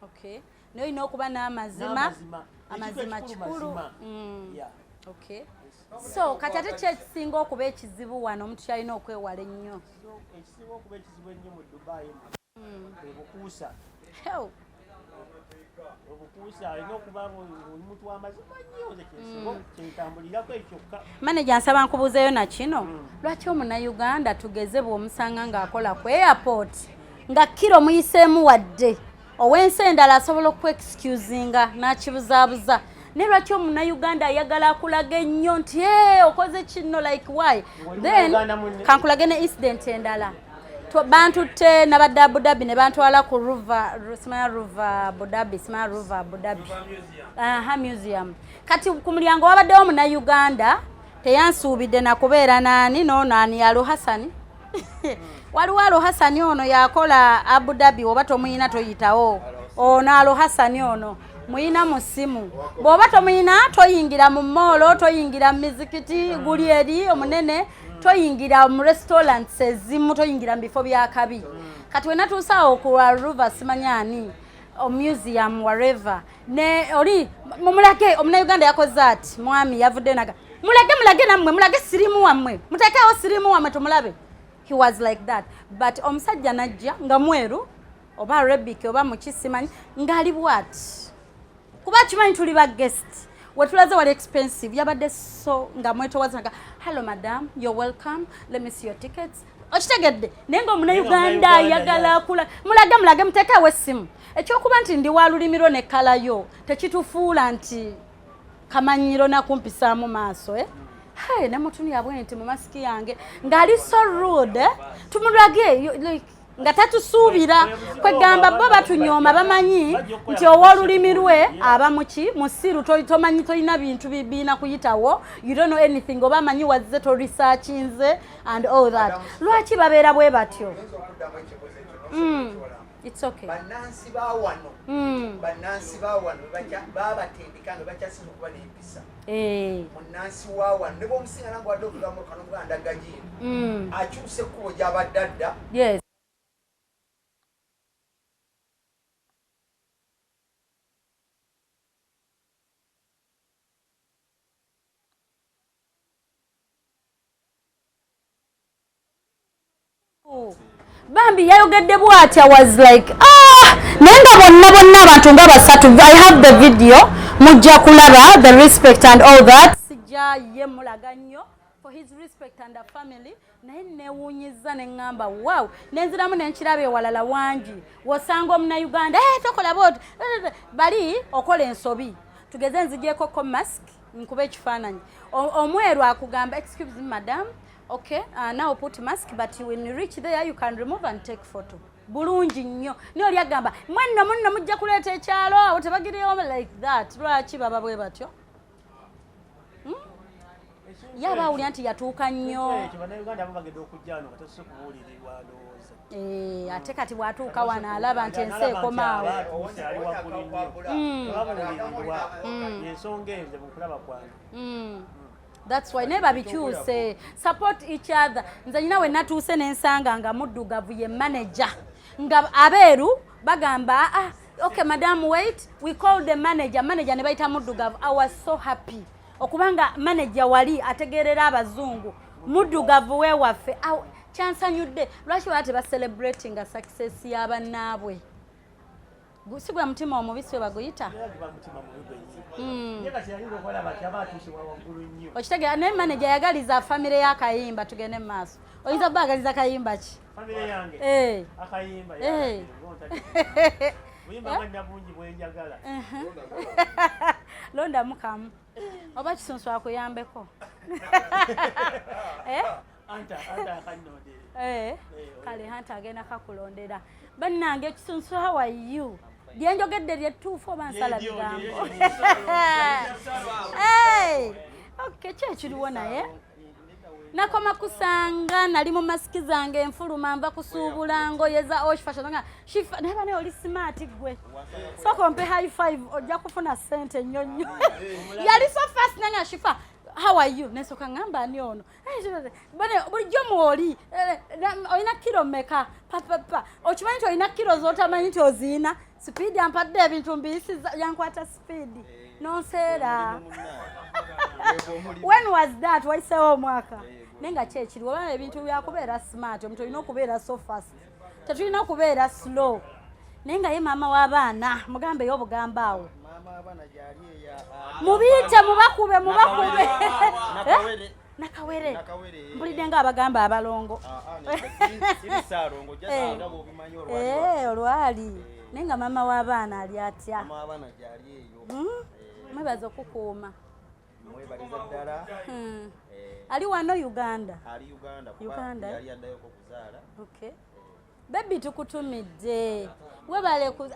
Okay, naye olina okuba n'amazima kikulu. Okay, so kati ate kyekisinga okuba ekizibu wano omuntu kyalina okwewala ennyo ekisinga okuba ekizibu ennyo mu Dubai ebukuusa obukuusa alina okuba omuntu w'amazima nnyo kyentambulirako ekyokka. Manager nsaba nkubuuzeeyo na kino lwaki omunnayuganda tugeze bw'omusanga ng'akola ku airport nga kiro muyiseemu wadde ow'ensi endala asobola okweexcusinga n'akibuzaabuza naye lwaki omunnayuganda ayagala akulaga ennyo nti okoze kino like why then kankulage ne incident endala bantutte nabadde Abu Dhabi ne bantwala ku Ruva Abu Dhabi museum kati ku mulyango wabaddewo munnayuganda teyansuubidde nakubeera naani Alo Hasani waliwo Alo Hasani ono yakola Abu Dhabi oba tomuyina toyitawo ono Alo Hasani ono muyina mu ssimu bw'oba tomuyina toyingira mu moolo toyingira mu mizikiti guli eri omunene toyingira mu restaurants ezimu toyingira mu bifo byakabi kati wena tuusaawo ku Ruva simanyani museum wherever ne oli mumulage omunnayuganda yakoze ati mwami yavudde naga mulage nammwe mulage sirimu wammwe muteekewo sirimu wammwe tumulabe. He was like that but omusajja najja nga mweru oba Arabic oba mukisimanyi ngali bwati kuba kimanyi tuli ba guest wetulaze wali expensive yabadde so nga mwetowaza nga hello madam you're welcome let me see your tickets okitegedde naye ng'omunauganda ayagala akula mulage muteekewo essimu ekyokuba nti ndi wa lulimiro ne kalayo tekitufuula nti kamanyiro nakumpisaamu maaso hey, namutuni yabwe nti mu masiki yange ng'ali so rude tumulage nga tatusuubira kwegamba bo batunyooma bamanyi nti ow'olulimi lwe aba muki musiru tomanyi tolina bintu bibiina kuyitawo you don't know anything oba amanyi wazze to researchinze and all that lwaki babeera bwe batyo it's okay bannansi bawano babatendeka nga bakyasinza okuba n'empisa munnansi wawano ne bwomusinga nange wadde okugamu kano muganda gajiino akyusa ekkubo gy'abadde adda yes Bambi yayogedde bw'atya was like nenga bonna abantu nga basatu I have the video mujja kulaba the respect and all that sijja ye mulaga nnyo for his respect and the family naye newunyizza ne ngamba wow nenziramu nenkiraba ewalala wangi wosanga omunauganda tokola booti bali okola ensobi tugeze nzigyekoko mask nkuba ekifaananyi omweru akugamba excuse me madam okay now put mask but when you reach there you can remove and take photo bulungi nnyo niyo lyagamba munno mujja kuleeta ekyalo awo tebagireyo like that lwaki baba bwe batyo yaba awulira nti yatuuka nnyo ate kati bw'atuuka wano alaba nti ensi ekomaawo That's why never be choose support each other. Nze nyina we natuuse nensanga nga muddugavu ye manager. Nga abeeru bagamba okay madam wait we call the manager ne bayita muddugavu. I was so happy. Okubanga manager wali ategerera abazungu muddugavu we waffe kyansanyudde lwaki bate ba celebrating a success y'abannaabwe. Gusigwa mutima omubisi we baguyita. Okitegera ne manager yagaliza family y'akayimba tugende mu maaso. Oyinza bagaliza kayimba ki? Family yange. Akayimba ya. Buyimba manya bungi bwenjagala. Londa mukamu. Oba kisunsu akuyambeko. Anta akanode. Kale hanta agenda kakulondera. Bannange ekisunsu how are you? Dyenjogedde lyetuufu oba nsala bigambo. Okay, kyekiriwo naye. Nakoma kusanga nali mu masiki zange enfuluma nva kusuubula ngoye za Shifah. Shifah naye bane oli smart gwe. So kompe high five ojja kufuna sente nnyonnyo. Yali so fast nanga Shifah. How are you? Nesoka ngamba ani ono. Bane bulijjo mwoli. Oyina kilo meka. Papa. Okimanyi nti oyina kilo z'otamanyi nti oziina. Speed ampadde ebintu mbisi yankwata speed. Nonseera. When was that? Waisewo omwaka. Nenga kyekiri wabana ebintu byakubeera smart. Omuntu olina okubeera so fast. Tetulina okubeera slow. Nenga ye mama w'abaana mugambe y'obugamba awo. Mama abaana gyali eya. Mubiyite mubakube. Nakawere. Mbulidde nga abagamba abalongo. Siri saalongo jasanga bobimanyi olwali. Olwali. Nenga mama w'abaana ali atya. Mama abaana gyali eyo. Mwebaza okukuuma. Mwebaliza ddala. Ali wano Uganda. Ali Uganda. Yali addayo okuzaala. Okay. Baby tukutumidde. Webale ku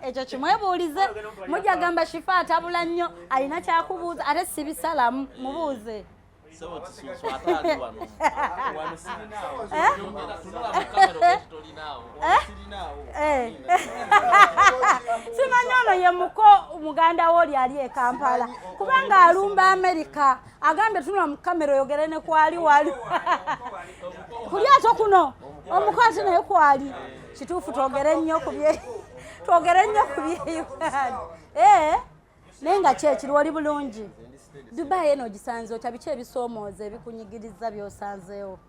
ekyo kimwebuulize. Mujja gamba Shifah atabula nnyo alina kyakubuuza ate sibisalamu mubuuze. So tisunsu atali wano. Wano sirinaawo. Tunula mu kamera okitolinawo. Sirinaawo. Simanyi ono ye muko muganda wo oli ali e Kampala. Kubanga alumba America. Agambe tunula mu kamera oyogere ne kwali wali. Kuli ato kuno. Omukwate naye kwali. Kituufu twogere nnyo ku bye. Twogere nnyo ku bye Uganda. Nenga kyekiri wali bulungi. Dubai eno gisanze otya biki ebisoomooza ebikunyigiriza by'osanzeewo?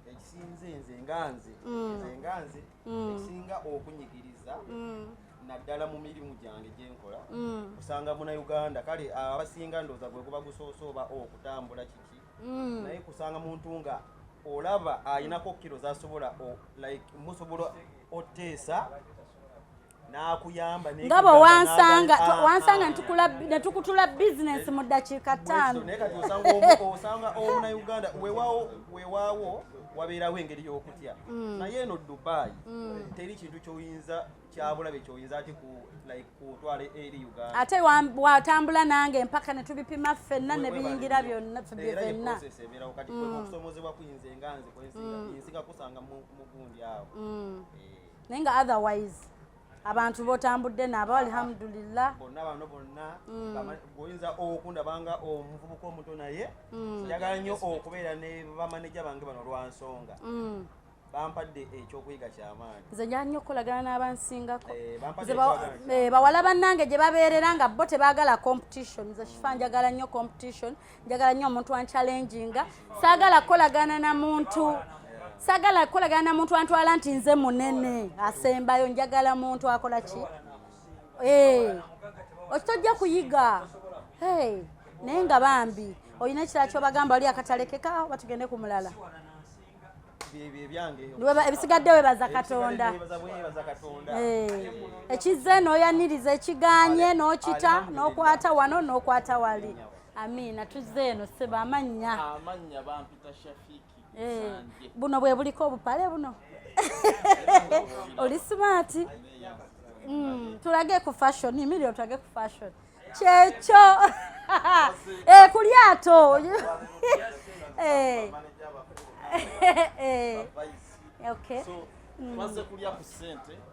Ekisinze nze nganze ekisinga okunyigiriza naddala mu mirimu gyange gye nkola kusanga Munnayuganda kale abasinga ndowooza gwe guba gusoose oba okutambula kiki naye kusanga muntu nga olaba ayinako kilo zasobola like musobola oteesa n'akuyamba ngabo wansanga netukutula business mu dakiika 5 naye kati osanga omunauganda weewaawo wabeerawo engeri y'okutya naye eno Dubai teri kintu kyabulabe kyoyinza ati kutwala eri Uganda ate watambula nange mpaka ne tubipima ffenna ne biyingira byonna fenna ebeerawo kati okusomozebwa kuyinza enganze kwensinga kusanga mu gundi awo naye nga otherwise abantu botambudde nabo alhamdulillah bonna oyinza okundabanga omuvubuka omuto naye njagala nnyo okubeera ne bamaneja bange bano lwansonga bampadde ekyokuyiga kyamaanyi nze njala nnyo okukolagana n'abansingako bawala bannange gye babeerera nga bo tebaagala competition nze Shifah njagala nnyo competition njagala nnyo omuntu wanchallenginga saagala kukolagana na muntu sagala kukolagana na muntu antwala nti nze munene asembayo njagala muntu akola ki okitojja kuyiga naye nga bambi olina ekirala kyobagamba oli akatalekeka batugende ku mulala ebisigadde webaza Katonda ekizze n'oyaniriza ekiganye n'okita n'okwata wano n'okwata wali amina tuzze eno seba amannya bampita Shafiki buno bwe buliko obupale buno oli smart tulage ku fashion imilio tulage ku fashion kyekyo ku lyato okay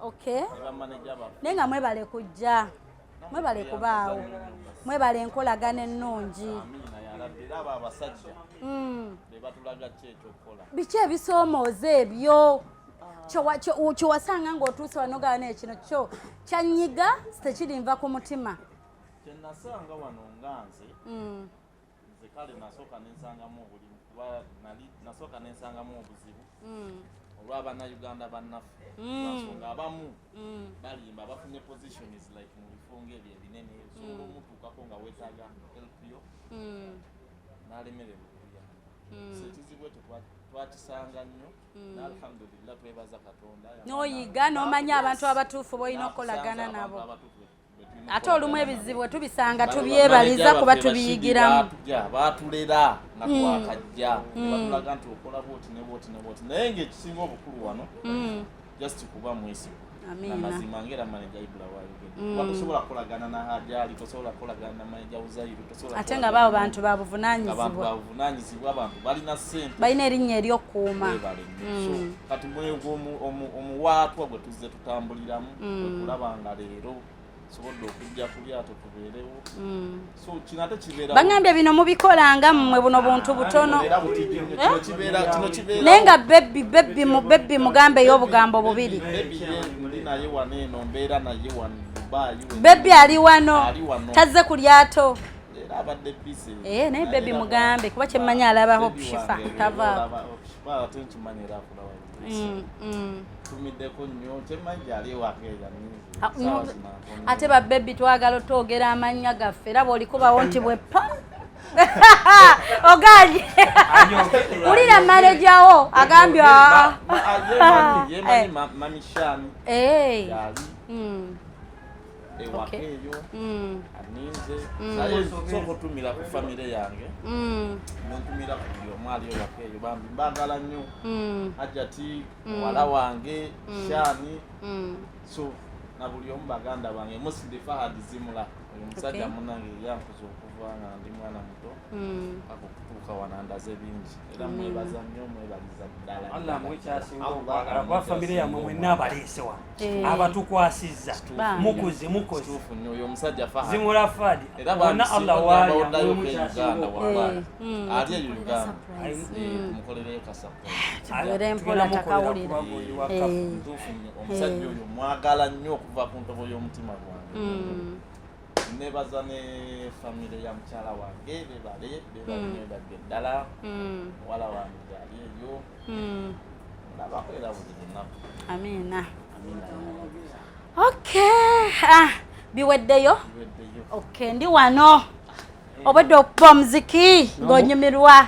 okay naye nga mwebale kujja mwebale kubaawo mwebale enkolagana ennungi biki ebisoomooza ebyo kyewasanga ng'otuuse wanogaa n'ekino kyo kyanyiga tekirinva ku mutima kyenasanga wano nganze nze kale nasooka nensangamu obuzibu olw'abannayuganda bannaffe lwansonga abamu balimba bafunye positions like mu bifo ng'ebyo ebinene osobola omutuukako nga weetaaga help yo n'alemererwa okuyamba so ekizibu ekyo twakisanga nnyo n'alhamdulillah twebaza Katonda n'oyiga n'omanya abantu abatuufu b'olina okukolagana nabo ate olumu ebizibu tubisanga tubyebaliza kuba tubiyigiramu baatulera nga twakajja batulaga nti okola booti ne booti ne booti naye ng'ekisinga obukulu wano just kuba mwesigu namazima ngera maneja ibula waayogedde tosobola kukolagana na Hajali tosobola kukolagana na maneja Uzairu ate nga babo bantu babuvunanyizibwa abantu balina ssente balina erinnya ery'okukuuma kati mwego omuwaatwa gwe tuzze tutambuliramu wekulaba nga leero sobodde okujja ku lyato tubeerewo so kino ate kibeera bangambye bino mubikolanga mmwe buno buntu butono naye nga bebbi mugambe ey'obugambo bubiri naye wano eno mbeera naye wano Dubai bebbi ali wano tazze ku lyato era abadde busy naye bebbi mugambe kuba kyemmanyi alabaho Shifah tavaako ate nkimanyira akulaba tumiddeko nnyo kyemmanyi gyali ewakeeya ate babebbi twagala otwogera amannya gaffe era bw'olikubawo nti bweppa oganye ulira manejawo agambye yemanyi mamishani yali ewakeeyo aninze naye sooka otumira ku famire yange nentumira ku buli omu ali ewakeeyo bambi mbagala nnyo Hajati muwala wange Shani so na buli omu baganda bange mostly Fahad Zimula oyo musajja munange yankuza okuva nga ndi mwana muto akutuuka wanandaze bingi era mwebaza nnyo mwebaliza ddala Allah mwekyasinga okwagala kuba famire yammwe mwenna abaleese wano abatukwasizza mukoze nnyo oyo omusajja Fahad Zimula Fahad era bonna Allah waaliyo Uganda wallahi ali eyo Uganda tumukolereyo kasapoera empola takawulira omusajja oyo mwagala nnyo okuva ku ntobo y'omutima gwange nebaza ne famire ya mukyala wange bebadde ddala muwala wange ali eyo nabakolera buli lunaku amina okay biweddeyo okay ndi wano obwedde okuba muziki ng'onyumirwa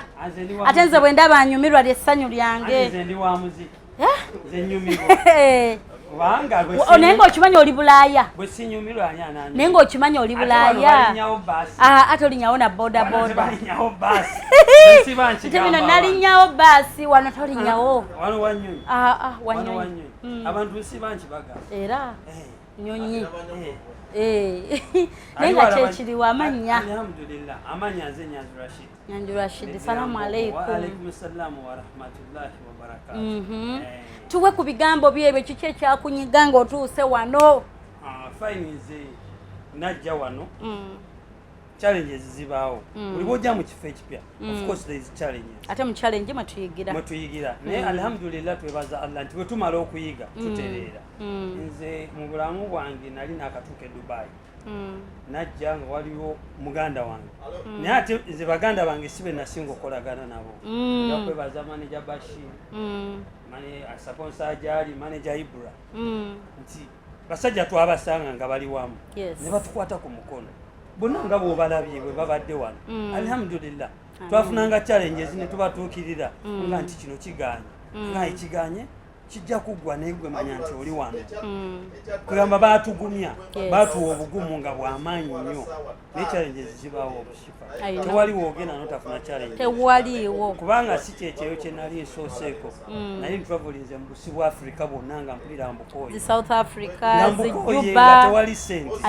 ate nze bwe ndaba anyumirwa lyessanyu lyange nze ndi wa muziki nze nyumirwa naye ng'okimanya oli bulaaya bwe sinyumirwa naye ng'okimanya oli bulaaya ate olinyawo na bodaboda nte bino nalinyawo baasi wano tolinyawo wano wanyonyi wanyonyi abantu siba nkibaga era nyonyi naye nga kyekiriwo amanya alhamdulillah amanya nze Nyanju Rashid salamu alaikum waalaikum salamu warahmatullahi wabarakatuh tuwe ku bigambo byebyo kiki ekyakunyiga ng'otuuse wano fine nze najja wano challenges zibaawo buli bw'ojja mu kifo ekipya of course there is challenges ate mu challenge mwe tuyigira naye alhamdulillah twebaza Allah nti bwe tumala okuyiga tutereera nze mu bulamu bwange nali nakatuuka e Dubai najja nga waliwo muganda wange naye ate nze baganda bange sibe nasinga okolagana nabo yakwebaza manager Bashir sponsor Jali manager Ibra nti basajja twabasanga nga bali wamu ne batukwata ku mukono bonna nga bw'obalabye bwe babadde wano alhamdulillah twafunanga challenges ne tubatuukirira nga nti kino kiganye nga ekiganye kijja kuggwa naye gwe manya nti oli wano kugamba baatugumya baatuwa obugumu nga bw'amaanyi nnyo naye challenges zibaawo obushifa tewaliwo ogenda notafuna challenge tewaliwo kubanga si kyekyeyo kye nali nsooseeko nali ntwavulinze mu busi bwa Africa bwonna nga mpulira mbukooye South Africa nga tewali sente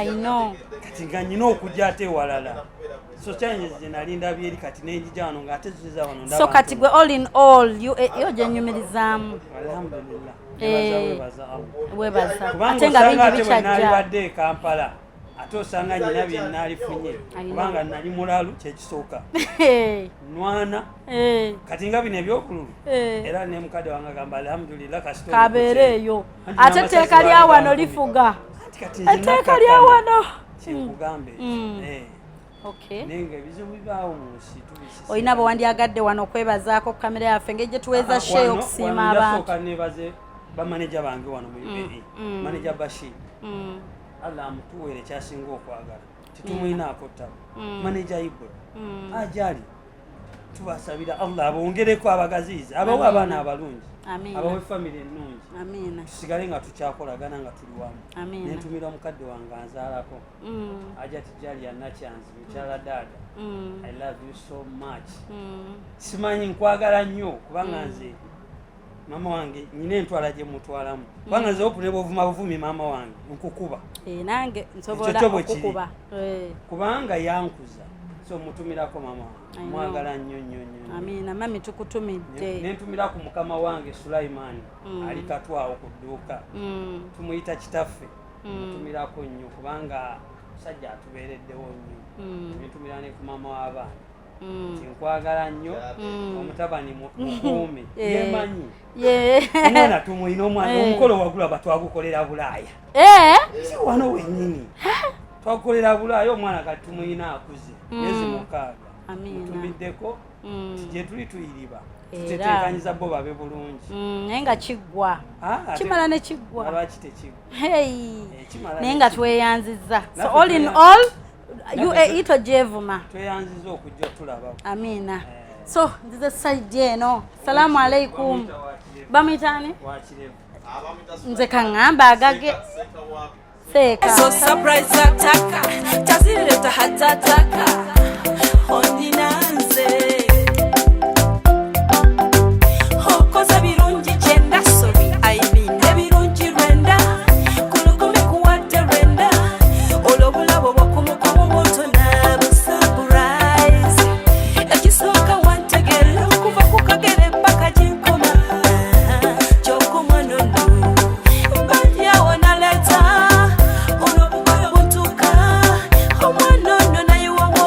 kati nga nyina okujja ate ewalala so challenges ze nali ndabye eri kati nenjija wano ng'ate ziza wano ndaba so kati gwe all in all yo gyenyumirizaamu alhamdulillah webaza ate nga bingi bikyajja badde Kampala ate osanga nyina bye nalifunye kubanga nali mulalu kyekisooka nwana kati nga bino ebyokululu era ne mukadde wange agamba alhamdulillah kabeereeyo ate etteeka lya wano lifuga etteeka lya wano kyenkugambe nenga ebizibu bibaawo mu nsi olina bwewandyagadde wano okwebazaako kamera yaffe engeri gye tuweza sheeya okusiima abantu nebaze bamaneja bange wano mu UAE maneja Bashir Allah amutuweere kyasinga okwagala titumwinaako ttabo maneja Ibra ajali tubasabira Allah abongereko abagaziiza abawe abaana abalungi abawe famire ennungi tusigale nga tukyakolagana nga tuli wamu nentumira mukadde wange anzaalako ajati jali yanakyanzi mukyala daada I love you so much simanyi nkwagala nnyo kubanga nze mama wange nyina entwala gye mutwalamu kubanga nze opune bwovuma buvumi mama wange nkukuba nange nsobola okukuba kubanga yankuza so mutumirako mama wange mwagala nnyo nnyo nnyo amina mami tukutumidde nentumira ku mukama wange Sulaimani ali katwawo ku dduuka tumuyita kitaffe mutumirako nnyo kubanga sajja atubeereddewo nnyo nentumira ne ku mama w'abaana nkwagala nnyo omutabani mukuume yemanyi omwana tumulina omwana omukolo wagula batwagukolera Bulaaya si wano wennyini twagukolera Bulaaya omwana kati tumulina akuze myezi 6 mutumiddeko gye tuli tuyiriba tuteteekanyiza bo babe bulungi naye nga kiggwa kimala ne kiggwa lwaki tekiggwa naye nga tweyanziza so all in all UAE tojevuma tweyanziza okujja tulaba amina so nzize side eno salamu alaikum bamitani nze kaŋŋamba agage seeka so surprise ataka tazileta hatataka ondinanze okoza birungi kyenda sorry I mean ebirungi rwenda kulukumi kuwadde rwenda olwobulabo bwakumukomo bwotona busurprise ekisooka wantegera okuva ku kagere paka ginkoma kyokumwanono badyawo naleta olwobugoyo buntuka omwanono naye wawo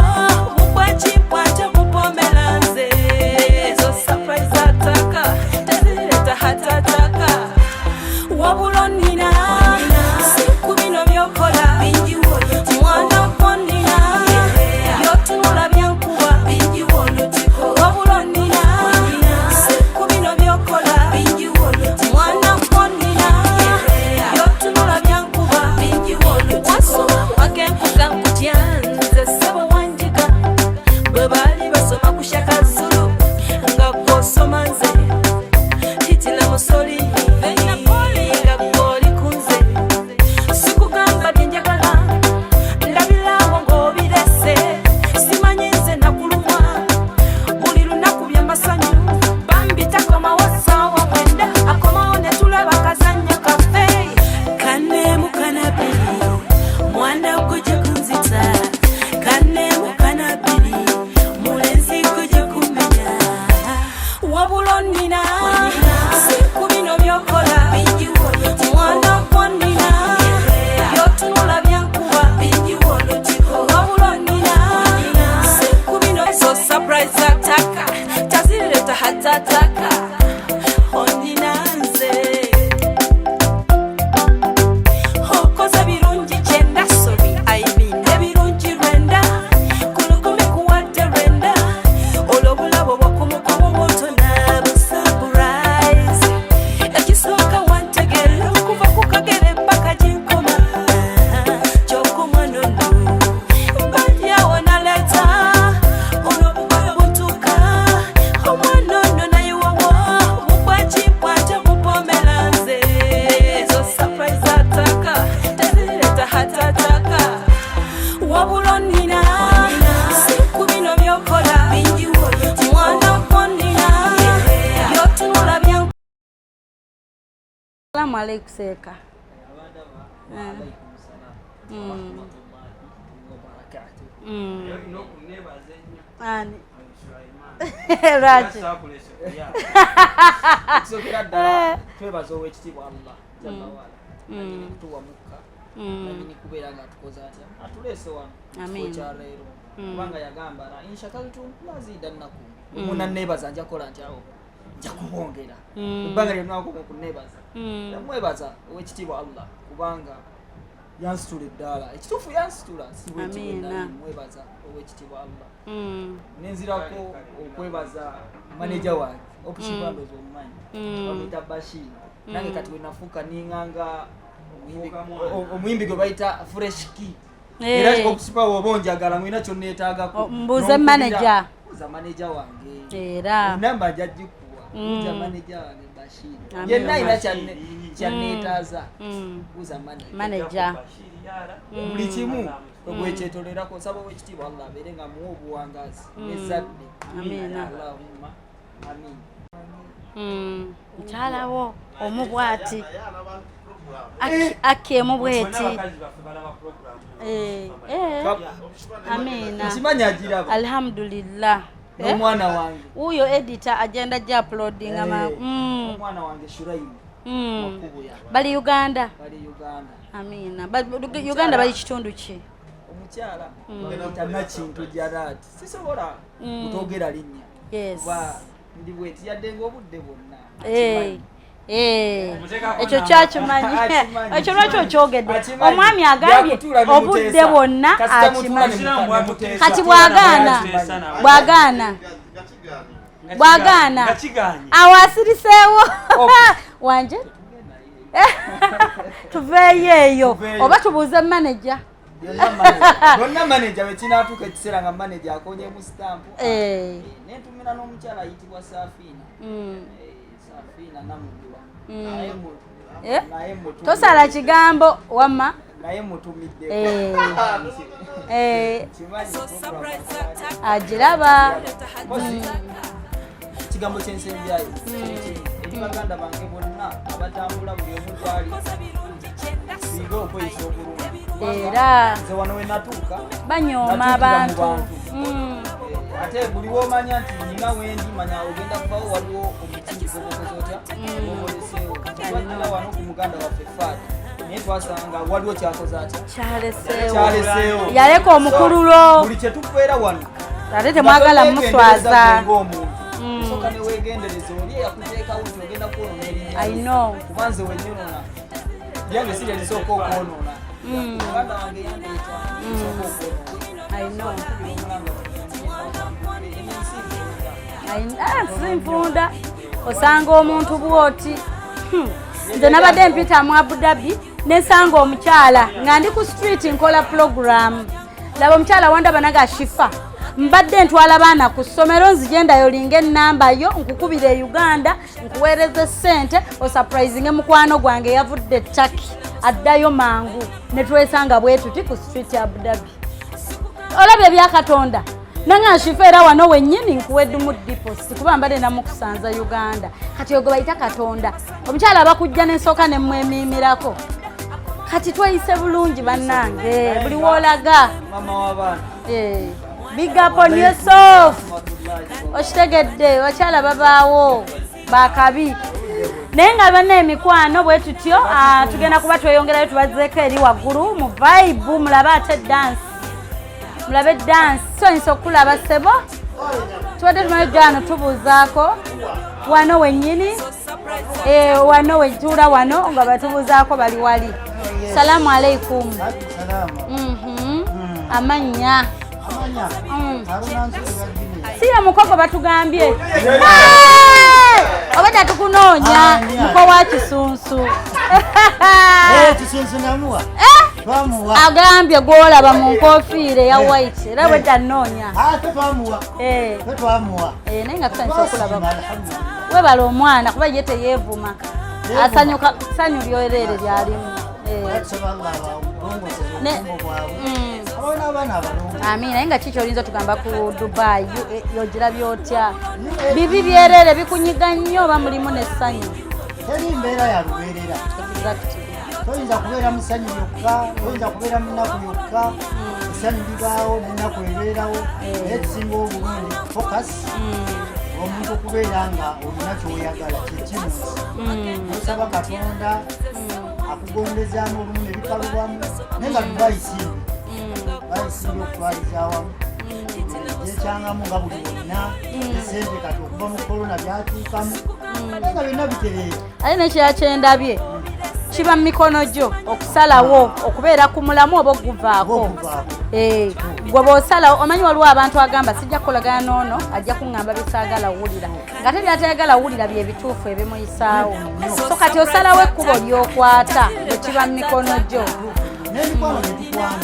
konina siku bino byokola mwana konina byotunula bya. Salamu alaikum seka. Ani. Raji. Sokera ddala twebaza ow'ekitiibwa Allah jalla waala tuwa mukka namini kubeera nga tukoze atya atuleese wano kyaleero kubanga yagamba la inshakaltum lazidannakum munanneebaza nja kukola ntyawo nja kubongera ebbanga lyonnakome kunneebaza namwebaza ow'ekitiibwa Allah kubanga yansitula eddaala ekituufu yansitula si bwekimwebaza ow'ekitiibwa Allah nenzirako okwebaza maneja wange okushibandoza omumanyi bamuyita Bashir nange kati wenafuuka ninganga omuyimbi gwe bayita fresh key era okusipa woba onjagala mwina kyonneetaagako mbuuze maneja wange era namba njagikuwa mbuuza maneja wange Bashir yenna ayina kyanneetaaza mbuuza maneja buli kimu ogwekyetolerako nsaba ow'ekitiibwa Allah abeere nga muwa obuwangazi nezadde Allahumma amin. Mukyala wo omubwati akemu bweti amina nkimanyi agiraba alhamdulillah n'omwana wange uyo editor agenda gya uploadinga omwana wange Shuraimu bali Uganda amina Uganda bali kitundu ki omukyala tanakintu jarati sisobola kutogera linnya ndi bweti yadde ng'obudde bwonna ekyo kyakimanyi ekyo lwaki okyogedde omwami agambye obudde bwonna akimanyi kati bwagaana awo asiriseewo wanje tuveeyo eyo oba tubuuze maneja bonna maneja bwekinatuuka ekiseera nga maneja akonyemu sitampu nentumira n'omukyala ayitibwa Safina namugula tosala kigambo wamma naye mutumidde agiraba ekigambo kyensembyayo eri baganda bange bonna abatambula buli omu gyali singa okweyisa obulungi era nze wano we natuuka banyooma abantu ate buli womanya nti nina wendi manya ogenda kubawo waliwo omutingi gogokoza otya gogoleseewo twanyina wano ku muganda waffe faati naye twasanga waliwo kyakoze atya kyaleseewo yaleka omukululo buli kyetukubeera wano ate temwagala muswaza ng'omuntu soka newegendereza oli eyakuteekawo nti ogenda kwonoona erinnya kuba nze wenyonona lyange si lyelisooka okwonoona muganda wange yandeeta sooka okwonoona sinfunda osanga omuntu bwoti nze nabadde mpita mu Abu Dhabi nesanga omukyala nga ndi ku street nkola program laba omukyala wandaba naga Shifah mbadde ntwala baana ku ssomero nzigendayo linga ennamba yo nkukubira e Uganda nkuweereza ssente osurprisinge mukwano gwange yavudde Turkey addayo mangu netwesanga bwetuti ku street ya Abu Dhabi olabye ebyakatonda nanga Shifah era wano wennyini nkuwedde mu deposit kuba mbadde namukusanza Uganda kati ogwo bayita katonda omukyala abakujja n'ensooka ne mwemiimirako kati tweyise bulungi bannange buli woolaga mama w'abaana big up on yourself okitegedde bakyala babaawo bakabi naye nga banna emikwano bwe tutyo tugenda kuba tweyongerayo tubazeeko eri waggulu mu vibe mulabe ate dance mulabe dance soyinza okulaba sebo tubadde tumanyi gyano tubuuzaako wano wennyini wano wetuula wano nga batubuuzaako bali wali salamu alaikum amannya siya mukogo batugambye obadde tukunoonya muko wa kisunsu agambye gwolaba mu nkofiire ya white era bwedde anoonya naye nga tusanyusa okulabako webala omwana kuba ye teyeevuma sanyu lyoreere lyalimu Amina naye nga kiki olinza tugamba ku Dubai yogirabye otya bibi byerere bikunyiga nnyo oba mulimu n'essanyu teri mbeera ya lubeerera toyinza kubeera musanyu yokka toyinza kubeera munaku yokka essanyu libaawo nenaku ebeerawo naye kisinga obulungi focus omuntu okubeera nga olina kyoyagala kyekimusi osaba Katonda akugondezaamu olumu ne bikalubamu naye nga tubayisimbe bayisimbe okutwaliza awamu gyekyangamu nga buli olina esente kati okuva mu korona byatuukamu naye nga byonna bitereera ate nekyeyakyendabye kiba mu mikono gyo okusalawo okubeera ku mulamu oba okuguvaako gwe bw'osalawo omanyi waliwo abantu agamba sijja kukolagana n'ono ajja kuŋŋamba bisaagala wulira nga te byatayagala wulira bye bituufu ebimuyisaawo so kati osalawo ekkubo ly'okwata bwe kiba mu mikono gyo n'emikwano gyetukwana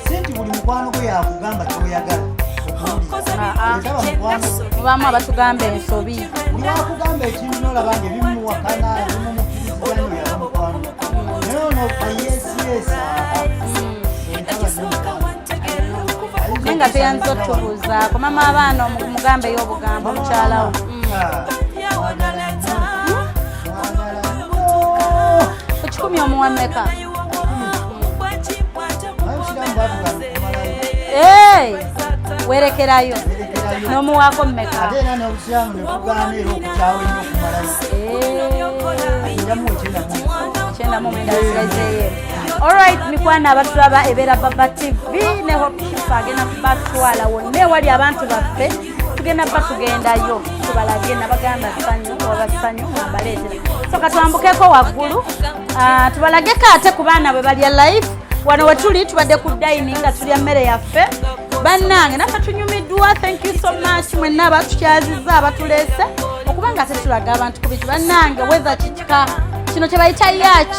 si nti buli mukwano gwe yakugamba kyoyagala mubamu abatugamba ensobi buli wakugamba ekintu n'olaba nga ebimuwakana ebimumukirizigano yaba mukwano naye ono ayesiyesa naye nga teyanza otubuuzaako mama abaana omugambe ey'obugambo mukyalawo ekikumi omuwa mmeka werekerayo n'omuwaako mmeka ate era n'obusiramu ne bugaana era okukyawa ennyo okumalayo alright mikwana abatulaba ebeera Baba TV ne Shifah agenda kubatwala wonna ewali abantu baffe tugenda batugendayo tubalage nabagamba ssanyu oba ssanyu nabaleetera so katwambukeko waggulu tubalageko ate ku baana bwe balya life wano wetuli tubadde ku dining nga tulya mmere yaffe bannange naffe tunyumiddwa thank you so much mwenna abatukyazizza abatuleese okuba nga tetulaga abantu ku biki bannange weza kikika kino kye bayita Yacht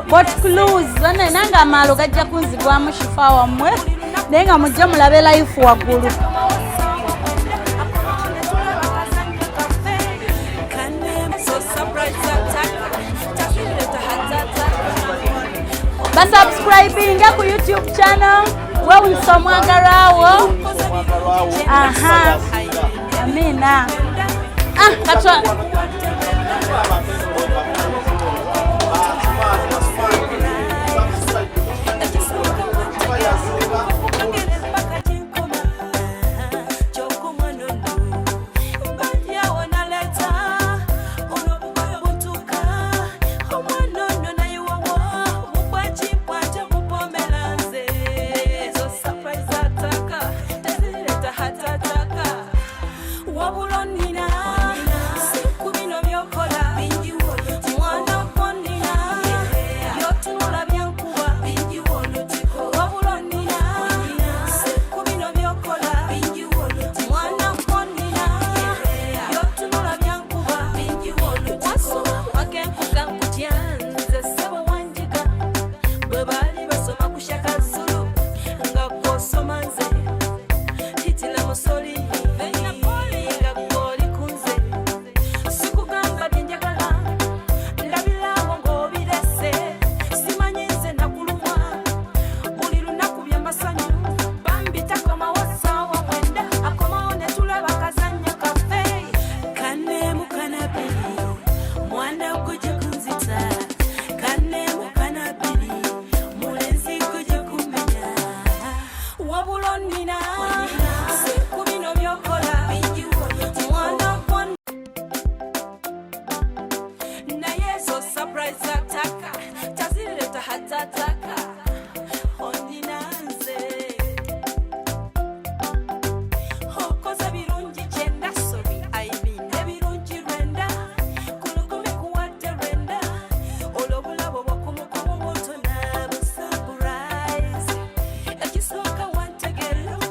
bot clues bannange nange Amaalo gajja kunzigwamu Shifah wammwe naye nga mujje mulabe life waggulu basubscribinga ku YouTube channel Yewunyizza omwagalwawo aha amina katwa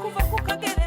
Kuva kukagera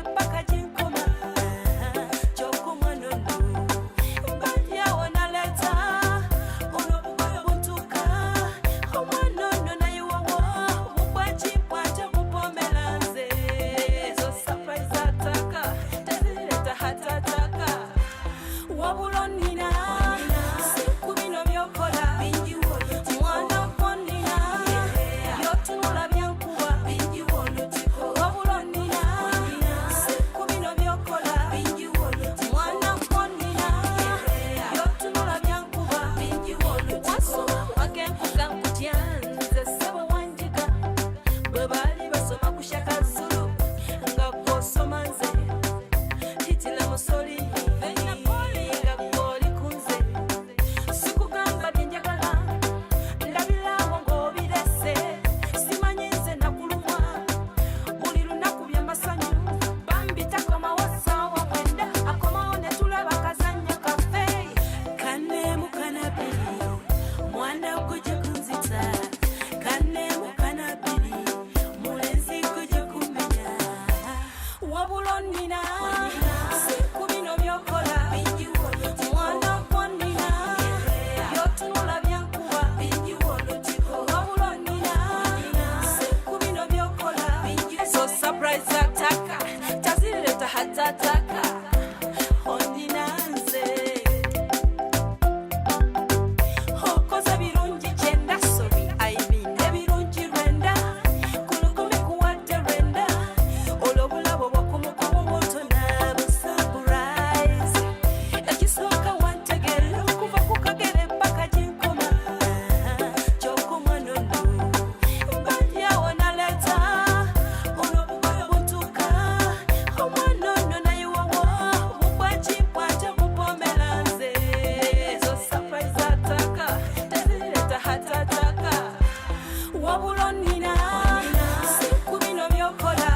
wabulonina sikubino byokola mwana kwanina yotunula byankuba wabulonina sikubino byokola so surprise ataka tazileta hatataka oninanze okoza birungi kyenda sobi aibinde birungi rwenda kulukumi kuwadde rwenda olwobulabo bwokumukomo moto nabusurprise ekisooka wantegera okuva ku kagere paka ginkoma kyokumwanono mbadyawo naleta olwobugoyo butuuka omwanono nayewawo bubwakibwate bupomeranze zo surprise ataka tezireta hatataka wabulonina sikubino byokola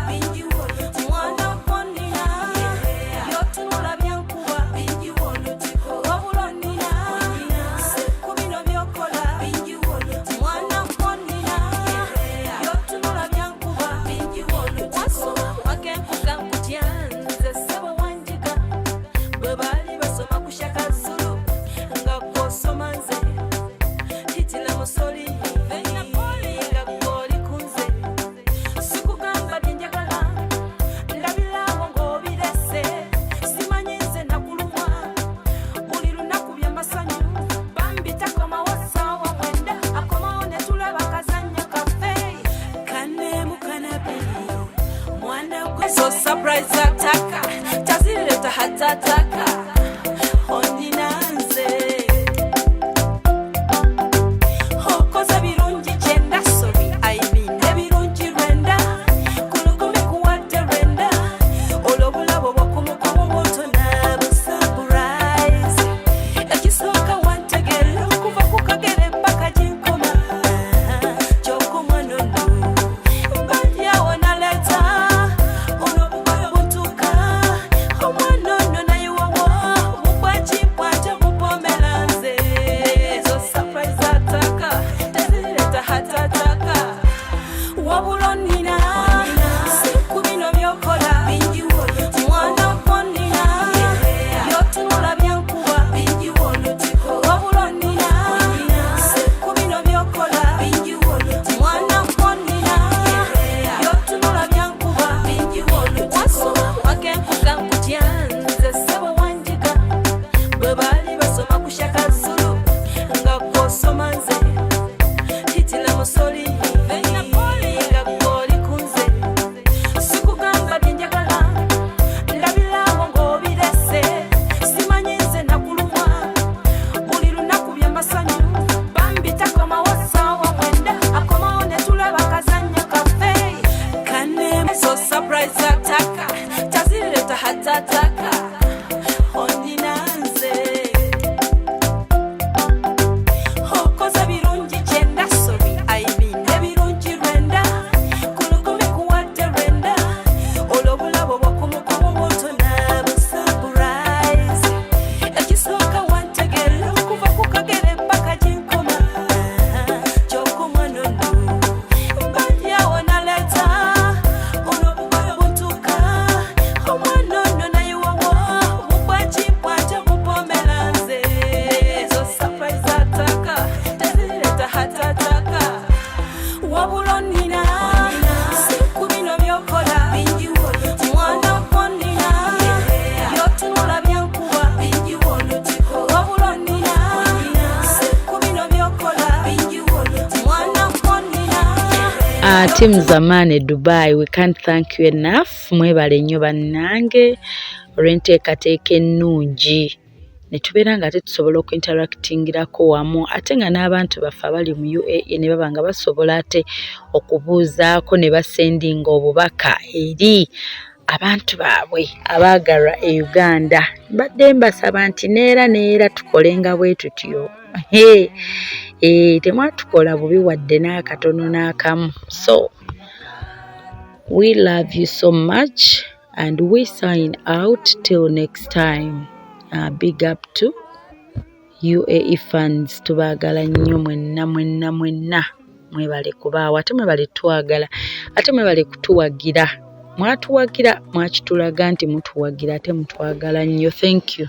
mwana kwanina yotunula byankuba wabulonina sikubino byokola mwana kwanina yotunula byankuba wasoma wakenkuka nkutyanze sebo wanjiga bwe baali basoma ku Shakazulu nga kwosoma nze hitila musoli nga gwoli kunze sikugamba byenjagala ndabirawo ng'obirese simanyi nze nakulumwa buli lunaku byamasanyu bambitakomawo ssaawa mwenda akomawo ne tulaba kazannyo kaffe kanemu kanabiri mwana gwe so surprise ataka tazireta hatataka oninanze okoza birungi kyenda sobi aibinde birungi rwenda kulukumi kuwadde rwenda olwobulabo bwokumukomo moto nabusurprise ekisooka wantegera okuva ku kagere paka ginkoma kyokumwanono mbadyawo naleta olwobugoyo butuuka omwanono nayewawo bubwakibwate bupomeranze zo surprise ataka tezireta hatataka wabulonina sikubino byokola mwana kwanina yotunula byankuba wabulonina sikubino byokola mwana kwanina yotunula byankuba wasoma wakenkuka nkutyanze sebo wanjiga bwe baali basoma ku Shakazulu nga kwosoma nze hitila musoli nga gwoli kunze sikugamba byenjagala ndabirawo ng'obirese simanyi nze nakulumwa buli lunaku byamasanyu bambitakomawo ssaawa mwenda akomawo ne tulaba kazannyo kaffe kanemu so surprise ataka tazireta hatataka oninanze okoza birungi kyenda sobi aibinde birungi rwenda kulukumi kuwadde rwenda olwobulabo bwokumukomo moto nabusurprise ekisooka wantegera okuva ku kagere paka ginkoma kyokumwanono mbadyawo naleta olwobugoyo butuuka omwanono nayewawo bubwakibwate bupomeranze zo surprise ataka tezireta hatataka wabulonina sikubino byokola mwana kwanina yotunula byankuba wabulonina sikubino byokola mwana kwanina Team Zamane Dubai, we can't thank you enough. Mwebale nnyo bannange olw'enteekateeka ennungi ne tubeera nga tetusobola okuinteractingirako wamu ate nga n'abantu baffe abali mu UAE ne baba nga basobola ate okubuuzaako ne basendinga obubaka eri abantu baabwe abaagalwa e Uganda. Mbadde mbasaba nti neera tukolenga bwe tutyo. Temwatukola bubi wadde n'akatono n'akamu. So we love you so much and we sign out till next time. Big up to UAE fans, tubaagala nnyo mwenna mwebale kubaawo ate mwebale twagala ate mwebale kutuwagira mwatuwagira mwakitulaga nti mutuwagira ate mutwagala nnyo. Thank you.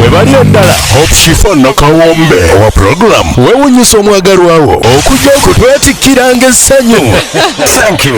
Webali endala Shifah nakawombe owa program Yewunyizza omwagalwawo okujja okutwetikiranga essanyu. Thank you.